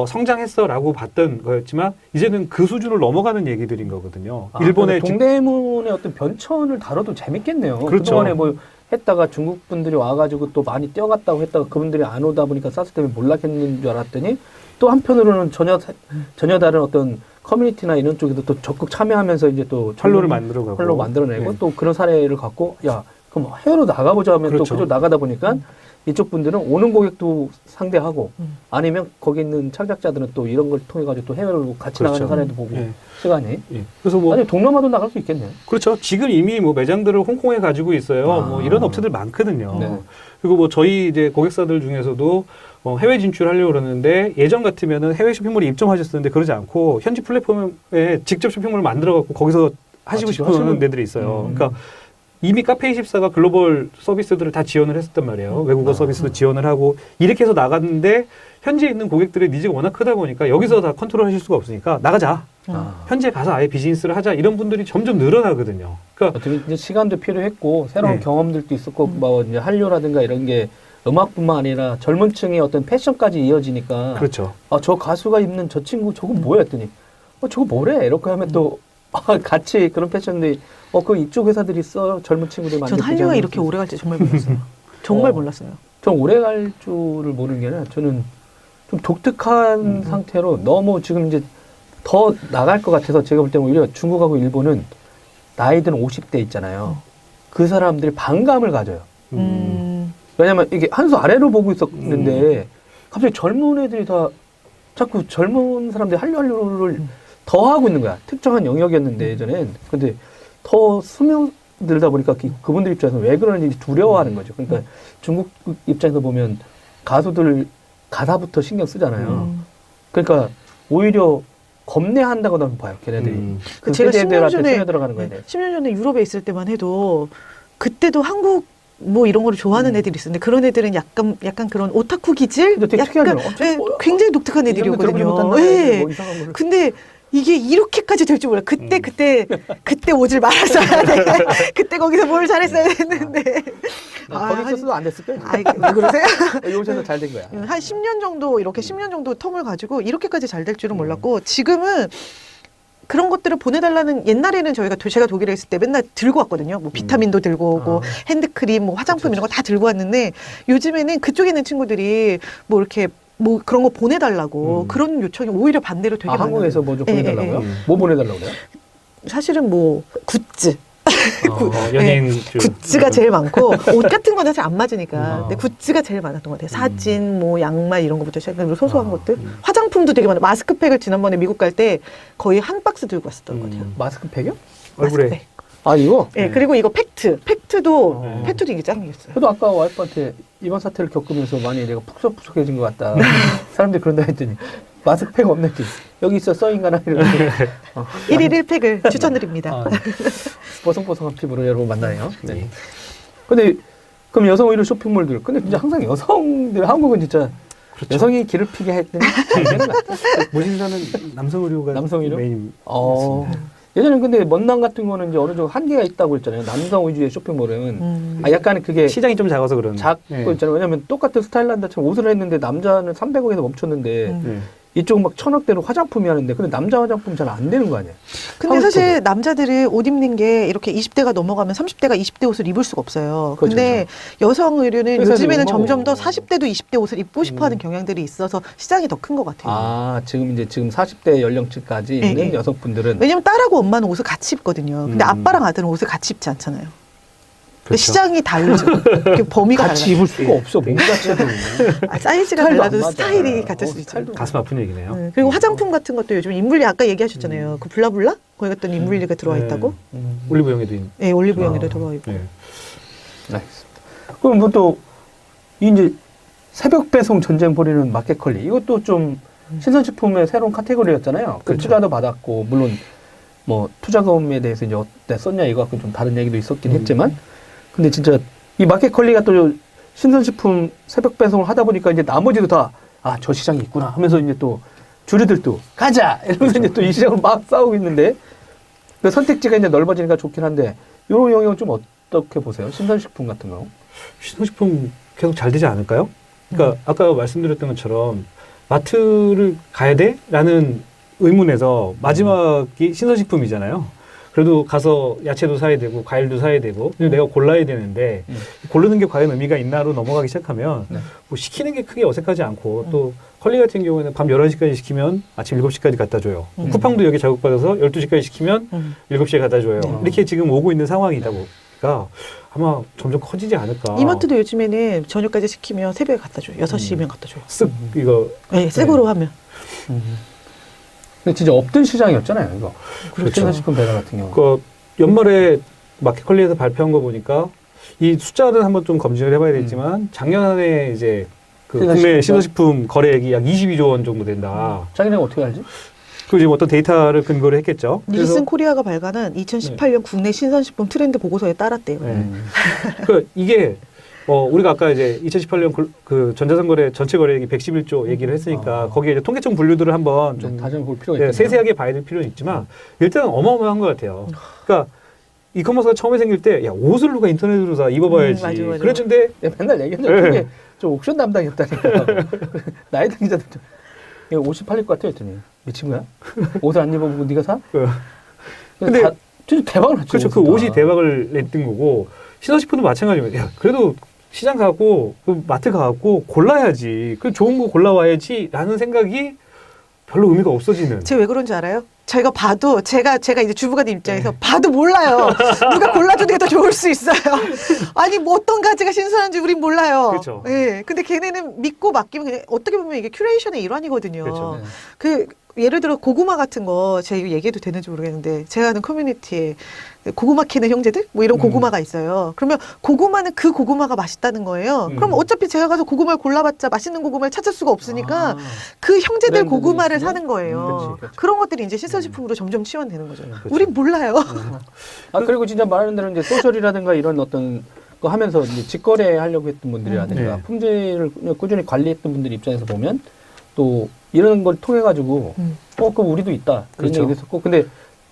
성장했어라고 봤던 거였지만 이제는 그 수준을 넘어가는 얘기들인 거거든요. 일본의 동대문의 어떤 변천을 다뤄도 재밌겠네요. 그렇죠. 그동안에 뭐 했다가 중국 분들이 와가지고 또 많이 뛰어갔다고 했다가 그분들이 안 오다 보니까 사스 때문에 몰락했는 줄 알았더니 또 한편으로는 전혀 다른 어떤 커뮤니티나 이런 쪽에도 또 적극 참여하면서 이제 또 활로를 만들어가고 활로 만들어내고 네. 또 그런 사례를 갖고 야 그럼 해외로 나가보자 하면 그렇죠. 또 그쪽 나가다 보니까 이쪽 분들은 오는 고객도 상대하고 아니면 거기 있는 창작자들은 또 이런 걸 통해 가지고 또 해외로 같이 그렇죠. 나가는 사례도 보고 예. 시간이 예. 그래서 뭐 아니 동남아도 나갈 수 있겠네요. 그렇죠. 지금 이미 뭐 매장들을 홍콩에 가지고 있어요. 뭐 이런 업체들 많거든요. 네. 그리고 뭐 저희 이제 고객사들 중에서도 해외 진출하려고 그러는데 예전 같으면은 해외 쇼핑몰에 입점하셨었는데 그러지 않고 현지 플랫폼에 직접 쇼핑몰을 만들어 갖고 거기서 하시고 직접 싶은 하시는- 데들이 있어요. 그러니까 이미 카페24가 글로벌 서비스들을 다 지원을 했었단 말이에요. 외국어 서비스도 지원을 하고 이렇게 해서 나갔는데 현지에 있는 고객들의 니즈가 워낙 크다 보니까 여기서 다 컨트롤 하실 수가 없으니까 나가자. 현지에 가서 아예 비즈니스를 하자. 이런 분들이 점점 늘어나거든요. 그러니까 어떻게 이제 시간도 필요했고 새로운 네. 경험들도 있었고 뭐 이제 한류라든가 이런 게 음악뿐만 아니라 젊은 층의 어떤 패션까지 이어지니까 그렇죠. 저 가수가 입는 저 친구 저거 뭐야 했더니 저거 뭐래 이렇게 하면 또 같이 그런 패션들이 그 이쪽 회사들이 있어 젊은 친구들 많이 전 한류가 이렇게 오래 갈지 정말 몰랐어요. 정말 몰랐어요. 전 오래 갈 줄을 모르는 게 아니라 저는 좀 독특한 상태로 너무 지금 이제 더 나갈 것 같아서 제가 볼 때는 오히려 중국하고 일본은 나이든 50대 있잖아요. 그 사람들이 반감을 가져요. 왜냐면 이게 한 수 아래로 보고 있었는데 갑자기 젊은 애들이 다 자꾸 젊은 사람들이 한류를 더 하고 있는 거야. 특정한 영역이었는데 예전엔. 근데 더 스며들다 보니까 그분들 입장에서 왜 그러는지 두려워하는 거죠. 그러니까 중국 입장에서 보면 가수들 가사부터 신경 쓰잖아요. 그러니까 오히려 겁내한다고 나는 봐요. 걔네들이. 그 제가 10년 세대들한테 전에 스며들어가는 거에 대해. 10년 전에 유럽에 있을 때만 해도 그때도 한국 뭐 이런 거를 좋아하는 애들이 있었는데 그런 애들은 약간 그런 오타쿠 기질? 근데 되게 약간 특이하죠. 뭐야? 굉장히 독특한 애들이었거든요. 예. 뭐 이상한 거를. 근데 이게 이렇게까지 될 줄 몰라. 그때 오질 말았어야 돼. 그때 거기서 뭘 잘했어야 했는데. 거기 있었어도 안 됐을 거예요. 왜 그러세요? 요새는 잘 된 거야. 한 10년 정도 이렇게 10년 정도 텀을 가지고 이렇게까지 잘 될 줄은 몰랐고 지금은 그런 것들을 보내달라는 옛날에는 제가 독일에 있을 때 맨날 들고 왔거든요. 뭐 비타민도 들고 오고 핸드크림, 뭐 화장품 이런 거 다 들고 왔는데 요즘에는 그쪽에 있는 친구들이 뭐 이렇게 뭐 그런 거 보내달라고 그런 요청이 오히려 반대로 되게 많아요. 한국에서 뭐 좀 보내달라고요? 뭐 보내달라고 그래요? 사실은 뭐 굿즈. 연예인 굿즈가 제일 많고 옷 같은 건 사실 안 맞으니까 아. 근데 굿즈가 제일 많았던 것 같아요. 사진, 뭐 양말 이런 거부터 시작해서 소소한 것들. 화장품도 되게 많아요. 마스크팩을 지난번에 미국 갈 때 거의 한 박스 들고 왔었던 것 같아요. 마스크팩이요? 얼굴에 마스크팩. 아 이거? 네, 그리고 이거 팩트도 이게 짱이었어요. 저도 아까 와이프한테 이번 사태를 겪으면서 많이 내가 푹석푹석해진 것 같다. 사람들이 그런다 했더니 마스크팩 없네. 여기 있어 써인가나 이러는데 1일 1팩을 추천드립니다. 뽀송뽀송한 피부로 여러분 만나요. 네. 근데 그럼 여성 의류 쇼핑몰들 근데 진짜 항상 여성들 한국은 진짜 그렇죠. 여성이 길을 피게 했더니 안 되는 것 같아요. 무신사는 남성 의류가 남성 의류? 메인. 예전에 근데 먼남 같은 거는 이제 어느 정도 한계가 있다고 했잖아요. 남성 위주의 쇼핑몰은. 약간 그게 시장이 좀 작아서 그런. 작고 있잖아요. 왜냐면 똑같은 스타일란다처럼 옷을 했는데 남자는 300억에서 멈췄는데 이쪽은 막 천억대로 화장품이 하는데 근데 남자 화장품 잘 안 되는 거 아니에요? 근데 한국 사실 거죠. 남자들은 옷 입는 게 이렇게 20대가 넘어가면 30대가 20대 옷을 입을 수가 없어요. 그렇죠, 근데 여성 의류는 회사에서 요즘에는 이거 점점 더 뭐. 40대도 20대 옷을 입고 싶어 하는 경향들이 있어서 시장이 더 큰 것 같아요. 아 지금 40대 연령층까지 있는 예. 여성분들은 왜냐면 딸하고 엄마는 옷을 같이 입거든요. 근데 음. 아빠랑 아들은 옷을 같이 입지 않잖아요. 그 그렇죠. 시장이 다르죠. 그 범위가 같이 달라요. 입을 수가 없어 몸 자체도. 사이즈가 스타일도 안 달라도 맞아. 스타일이 같을 수 있죠. 스타일도 가슴 아픈 얘기네요. 네, 그리고 화장품 같은 것도 요즘 인물리 아까 얘기하셨잖아요. 그 블라블라? 거기 갔더니 인물리가 들어와 있다고? 올리브영에도 있는. 네, 올리브영에도 아, 들어와 있고. 네. 알겠습니다. 그럼 뭐 또 이제 새벽 배송 전쟁 벌이는 마켓컬리 이것도 좀 신선식품의 새로운 카테고리였잖아요. 그 그렇죠. 투자도 받았고 물론 뭐 투자금에 대해서 이제 어때 썼냐 이거 갖고 좀 다른 얘기도 있었긴 했지만 근데 진짜 이 마켓컬리가 또 신선식품 새벽 배송을 하다 보니까 이제 나머지도 다 아 저 시장이 있구나 하면서 이제 또 주류들도 가자 이러면서 이제 또 이 시장을 막 싸우고 있는데 그 선택지가 이제 넓어지니까 좋긴 한데 이런 영역은 좀 어떻게 보세요? 신선식품 같은 거? 신선식품 계속 잘 되지 않을까요? 그러니까 아까 말씀드렸던 것처럼 마트를 가야 돼? 라는 의문에서 마지막이 신선식품이잖아요. 그래도 가서 야채도 사야 되고 과일도 사야 되고 근데 내가 골라야 되는데 고르는 게 과연 의미가 있나로 넘어가기 시작하면 네. 뭐 시키는 게 크게 어색하지 않고 또 컬리 같은 경우에는 밤 11시까지 시키면 아침 7시까지 갖다 줘요. 쿠팡도 여기 자극받아서 12시까지 시키면 7시에 갖다 줘요. 이렇게 지금 오고 있는 상황이다 보니까 아마 점점 커지지 않을까. 이마트도 요즘에는 저녁까지 시키면 새벽에 갖다 줘요. 6시면 갖다 줘요. 쓱 이거 네, 새거로 하면. 근데 진짜 없던 시장이었잖아요, 이거. 그렇죠. 신선식품 배달 같은 경우. 그 연말에 마켓컬리에서 발표한 거 보니까 이 숫자는 한번 좀 검증을 해봐야 되겠지만 작년에 이제 그 신선식품 국내 신선식품 거래액이 약 22조 원 정도 된다. 자기네가 어떻게 알지? 그 지금 어떤 데이터를 근거로 했겠죠. 닐슨 코리아가 발간한 2018년 국내 신선식품 트렌드 보고서에 따랐대요. 네. 그 이게 우리가 아까 이제 2018년 그 전자상거래 전체 거래액이 111조 얘기를 했으니까 거기에 이제 통계청 분류들을 한번 좀 다시 볼 필요가 네, 있겠네요. 세세하게 봐야 될 필요는 있지만 일단 어마어마한 것 같아요. 그러니까 이커머스가 처음에 생길 때 야 옷을 누가 인터넷으로 사 입어봐야지. 맞아, 맞아. 그랬는데 내가 맨날 얘기했는데 네. 그게 좀 옥션 담당이었다니까. 나이든 기자들 좀 이거 옷이 팔릴 것 같아 했더니 미친 거야? 옷을 안 입어보고 네가 사? 근데 다, 진짜 대박을 났죠. 그렇죠. 그 옷이 대박을 냈던 거고 신선식품도 마찬가지입니다. 야, 그래도 시장 가고 그 마트 가고 골라야지. 그 좋은 거 골라와야지라는 생각이 별로 의미가 없어지는. 제가 왜 그런지 알아요? 제가 봐도 제가 이제 주부가 된 입장에서 봐도 몰라요. 누가 골라주는 게 더 좋을 수 있어요. 아니 뭐 어떤 가지가 신선한지 우린 몰라요. 그렇죠. 예. 근데 걔네는 믿고 맡기면 그냥 어떻게 보면 이게 큐레이션의 일환이거든요. 그렇죠. 네. 그 예를 들어 고구마 같은 거 제가 이거 얘기해도 되는지 모르겠는데 제가 아는 커뮤니티에 고구마 캐는 형제들 뭐 이런 고구마가 있어요. 그러면 고구마는 그 고구마가 맛있다는 거예요. 그럼 어차피 제가 가서 고구마를 골라봤자 맛있는 고구마를 찾을 수가 없으니까 그 형제들 브랜드들이 고구마를 있으면? 사는 거예요. 그렇지. 그런 것들이 이제 신선식품으로 점점 치환되는 거죠. 그렇죠. 우린 몰라요. 아 그리고 진짜 말하는 대로 이제 소셜이라든가 이런 어떤 거 하면서 이제 직거래 하려고 했던 분들이라든가 네. 품질을 꾸준히 관리했던 분들 입장에서 보면 또 이런 걸 통해 가지고 그럼 우리도 있다 그런 그렇죠. 얘기도 했었고 근데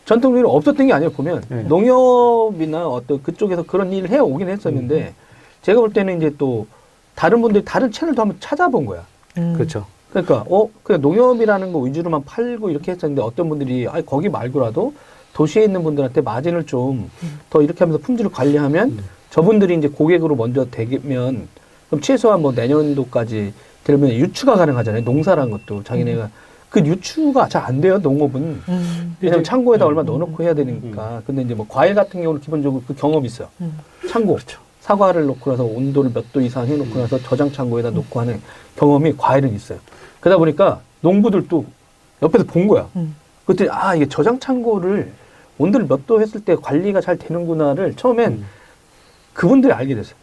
전통적으로 없었던 게 아니에요 보면 네. 농협이나 어떤 그쪽에서 그런 일을 해 오긴 했었는데 제가 볼 때는 이제 또 다른 분들이 다른 채널도 한번 찾아본 거야. 그렇죠. 그러니까 그냥 농협이라는 거 위주로만 팔고 이렇게 했었는데 어떤 분들이 거기 말고라도 도시에 있는 분들한테 마진을 좀 더 이렇게 하면서 품질을 관리하면 저분들이 이제 고객으로 먼저 되면 그럼 최소한 뭐 내년도까지 되면 유추가 가능하잖아요. 농사라는 것도 자기네가 그 유추가 잘 안 돼요. 농업은 왜냐면 창고에다 얼마 넣어놓고 해야 되니까. 근데 이제 뭐 과일 같은 경우는 기본적으로 그 경험이 있어요. 창고. 그렇죠. 사과를 놓고 나서 온도를 몇 도 이상 해놓고 나서 저장 창고에다 놓고 하는 경험이 과일은 있어요. 그러다 보니까 농부들도 옆에서 본 거야. 그랬더니 이게 저장 창고를 온도를 몇 도 했을 때 관리가 잘 되는구나를 처음엔 그분들이 알게 됐어요.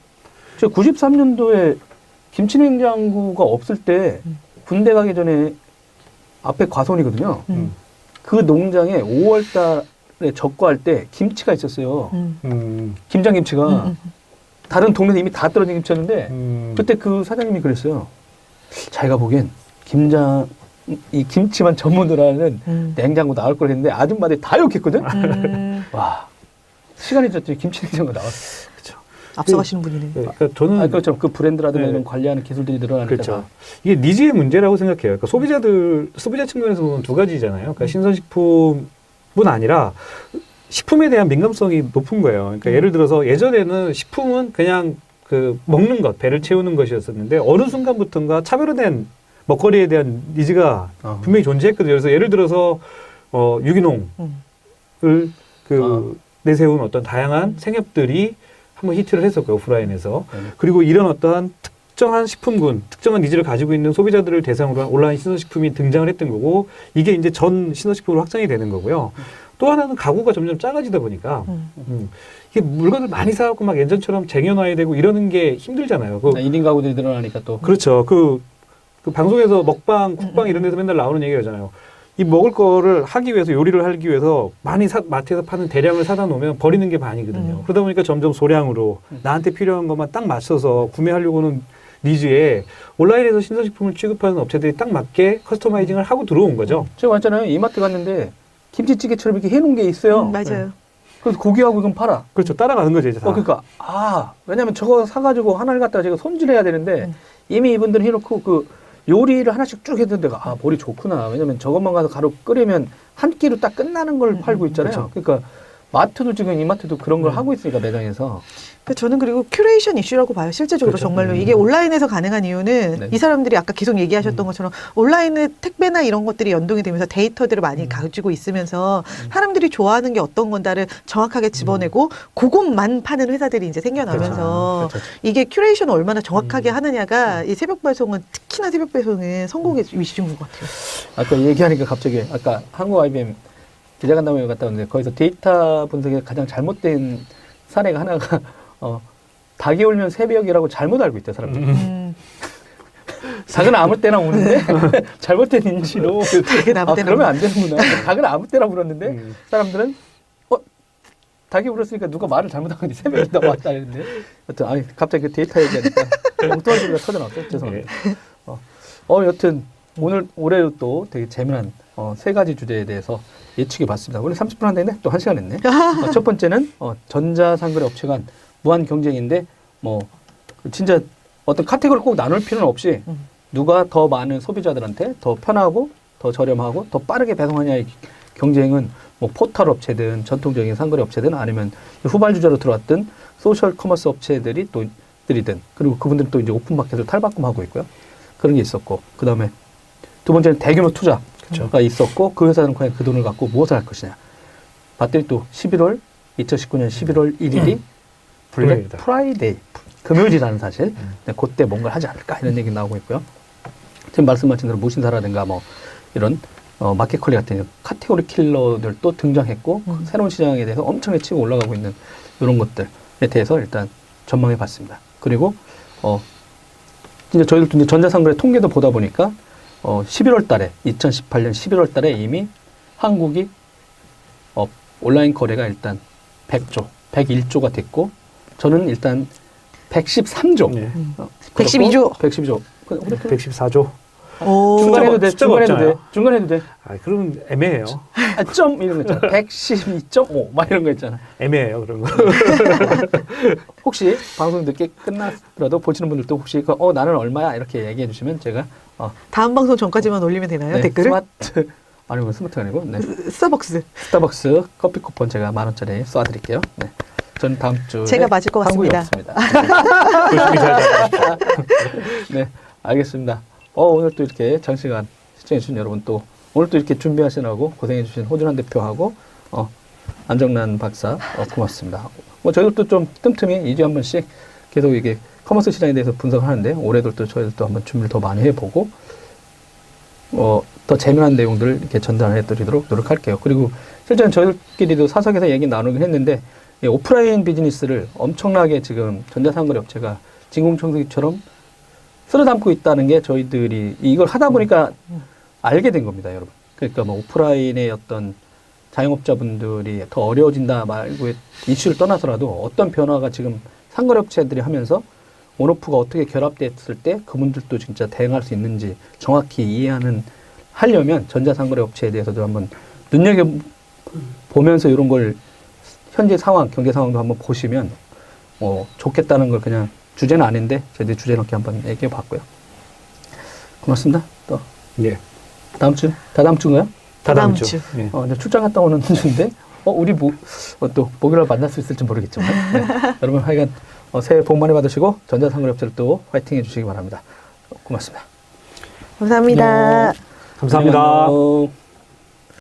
제가 93년도에 김치냉장고가 없을 때 군대 가기 전에 앞에 과손이거든요. 그 농장에 5월 달에 적과할 때 김치가 있었어요. 김장김치가. 다른 동네는 이미 다 떨어진 김치였는데 그때 그 사장님이 그랬어요. 자기가 보기엔 이 김치만 전문으로 하는 냉장고 나올 걸 했는데 아줌마들이 다 욕했거든. 와 시간이 지났더니 김치 냉장고 나왔어. 그렇죠. 앞서가시는 분이네. 네, 그러니까 저는 그렇죠. 그 브랜드라든가 네. 이런 관리하는 기술들이 늘어나니까. 그렇죠. 이게 니즈의 문제라고 생각해요. 그러니까 소비자 측면에서 보면 두 가지잖아요. 그러니까 신선식품뿐 아니라 식품에 대한 민감성이 높은 거예요. 그러니까 예를 들어서 예전에는 식품은 그냥 그 먹는 것, 배를 채우는 것이었었는데 어느 순간부터인가 차별화된 먹거리에 대한 니즈가 분명히 존재했거든요. 그래서 예를 들어서 유기농을 내세운 어떤 다양한 생협들이 한번 히트를 했었고요. 오프라인에서. 그리고 이런 어떠한 특정한 식품군, 특정한 니즈를 가지고 있는 소비자들을 대상으로 한 온라인 신선식품이 등장을 했던 거고 이게 이제 전 신선식품으로 확장이 되는 거고요. 또 하나는 가구가 점점 작아지다 보니까 이게 물건을 많이 사갖고 막 예전처럼 쟁여놔야 되고 이러는 게 힘들잖아요. 1인 가구들이 늘어나니까 또. 그렇죠. 그 방송에서 먹방, 국방 이런 데서 맨날 나오는 얘기잖아요. 이 먹을 거를 하기 위해서 요리를 하기 위해서 많이 마트에서 파는 대량을 사다 놓으면 버리는 게 반이거든요. 그러다 보니까 점점 소량으로 나한테 필요한 것만 딱 맞춰서 구매하려고 하는 니즈에 온라인에서 신선식품을 취급하는 업체들이 딱 맞게 커스터마이징을 하고 들어온 거죠. 제가 왔잖아요. 이마트 갔는데 김치찌개처럼 이렇게 해놓은 게 있어요. 맞아요. 그래서 고기하고 이건 팔아. 그렇죠. 따라가는 거죠, 이제 다. 그러니까 왜냐면 저거 사가지고 하나를 갖다가 제가 손질해야 되는데 이미 이분들은 해놓고 그 요리를 하나씩 쭉 했던 데가 머리 좋구나. 왜냐면 저것만 가서 가루 끓이면 한 끼로 딱 끝나는 걸 팔고 있잖아요. 그러니까 마트도 지금 이마트도 그런 걸 하고 있으니까 매장에서. 저는 그리고 큐레이션 이슈라고 봐요. 실제적으로 그렇죠. 정말로 이게 온라인에서 가능한 이유는 네. 이 사람들이 아까 계속 얘기하셨던 것처럼 온라인의 택배나 이런 것들이 연동이 되면서 데이터들을 많이 가지고 있으면서 사람들이 좋아하는 게 어떤 건가를 정확하게 집어내고 그것만 파는 회사들이 이제 생겨나면서 그렇죠. 이게 큐레이션을 얼마나 정확하게 하느냐가 이 새벽 배송은 특히나 새벽 배송은 성공의 이슈인 것 같아요. 아까 얘기하니까 갑자기 아까 한국 IBM 기자간담회 갔다 왔는데 거기서 데이터 분석에 가장 잘못된 사례가 하나가 닭이 울면 새벽이라고 잘못 알고 있대 사람들. 닭은 아무 때나 우는데 잘못된 인지로 닭은 아무 때나 그러면 안 되는구나. 닭은 아무 때나 울었는데 사람들은 닭이 울었으니까 누가 말을 잘못한 건지 새벽이다 왔다 했는데 여튼 갑자기 그 데이터 얘기하니까 엉뚱한 소리가 터져나왔어요. 죄송합니다. 여튼 올해도 또 되게 재미난 세 가지 주제에 대해서 예측해봤습니다. 원래 30분 한다는데 또 1시간 했네. 첫 번째는 전자상거래 업체 간 무한 경쟁인데 진짜 어떤 카테고리를 꼭 나눌 필요는 없이 누가 더 많은 소비자들한테 더 편하고 더 저렴하고 더 빠르게 배송하냐의 경쟁은 포털 업체든 전통적인 상거래 업체든 아니면 후발주자로 들어왔던 소셜 커머스 업체들이 또 들이든 그리고 그분들은 또 이제 오픈마켓을 탈바꿈하고 있고요. 그런 게 있었고 그 다음에 두 번째는 대규모 투자가 있었고 그 회사는 과연 그 돈을 갖고 무엇을 할 것이냐. 봤더니 또 2019년 11월 1일이 블랙 프라이데이 금요일이라는 사실 그때 뭔가를 하지 않을까 이런 얘기 나오고 있고요. 지금 말씀하신 대로 무신사라든가 이런 마켓컬리 같은 카테고리 킬러들 또 등장했고 새로운 시장에 대해서 엄청나게 치고 올라가고 있는 이런 것들에 대해서 일단 전망해 봤습니다. 그리고 진짜 저희들도 이제 전자상거래 통계도 보다 보니까 11월 달에 2018년 11월 달에 이미 한국이 온라인 거래가 일단 100조, 101조가 됐고 저는 일단 113조. 네. 112조. 112조. 114조. 중간에도 돼. 중간에도 돼. 중간에도 돼. 그러면 애매해요. 점 이런 거 있잖아. 112.5 막 이런 거 있잖아. 애매해요, 그런 거. 혹시 방송 늦게 끝났더라도 보시는 분들도 혹시 나는 얼마야 이렇게 얘기해 주시면 제가 다음 방송 전까지만 올리면 되나요? 네, 댓글을? 스마트 아니면 스마트가 아니고 스타벅스 커피 쿠폰 제가 10,000원짜리 쏴드릴게요. 네. 전 다음 주에 제가 맞을 것 같습니다. 조심히 잘 네, 알겠습니다. 오늘 또 이렇게 장시간 시청해주신 여러분 또 오늘 또 이렇게 준비하시느라고 고생해주신 호준환 대표하고 안정란 박사 고맙습니다. 저희들도 좀 틈틈이 2주에 한 번씩 계속 이게 커머스 시장에 대해서 분석을 하는데 올해도 또 저희들도 한번 준비를 더 많이 해보고 더 재미난 내용들을 이렇게 전달해 드리도록 노력할게요. 그리고 실제는 저희들끼리도 사석에서 얘기 나누긴 했는데 오프라인 비즈니스를 엄청나게 지금 전자상거래 업체가 진공청소기처럼 쓸어 담고 있다는 게 저희들이 이걸 하다 보니까 알게 된 겁니다, 여러분. 그러니까 오프라인의 어떤 자영업자분들이 더 어려워진다 말고의 이슈를 떠나서라도 어떤 변화가 지금 상거래 업체들이 하면서 온오프가 어떻게 결합됐을 때 그분들도 진짜 대응할 수 있는지 정확히 하려면 전자상거래 업체에 대해서도 한번 눈여겨보면서 이런 걸 현재 상황, 경제 상황도 한번 보시면 좋겠다는 걸 그냥 주제는 아닌데 저희들이 주제 넣기 한번 얘기해 봤고요. 고맙습니다. 또 예. 다음 주인가요? 다다음 주. 주. 예. 이제 출장 갔다 오는 중인데 우리 또 목요일 만날 수 있을지 모르겠지만 네. 여러분 하여간 새해 복 많이 받으시고 전자상거래업체를 또 화이팅 해주시기 바랍니다. 고맙습니다. 감사합니다. 감사합니다. 안녕.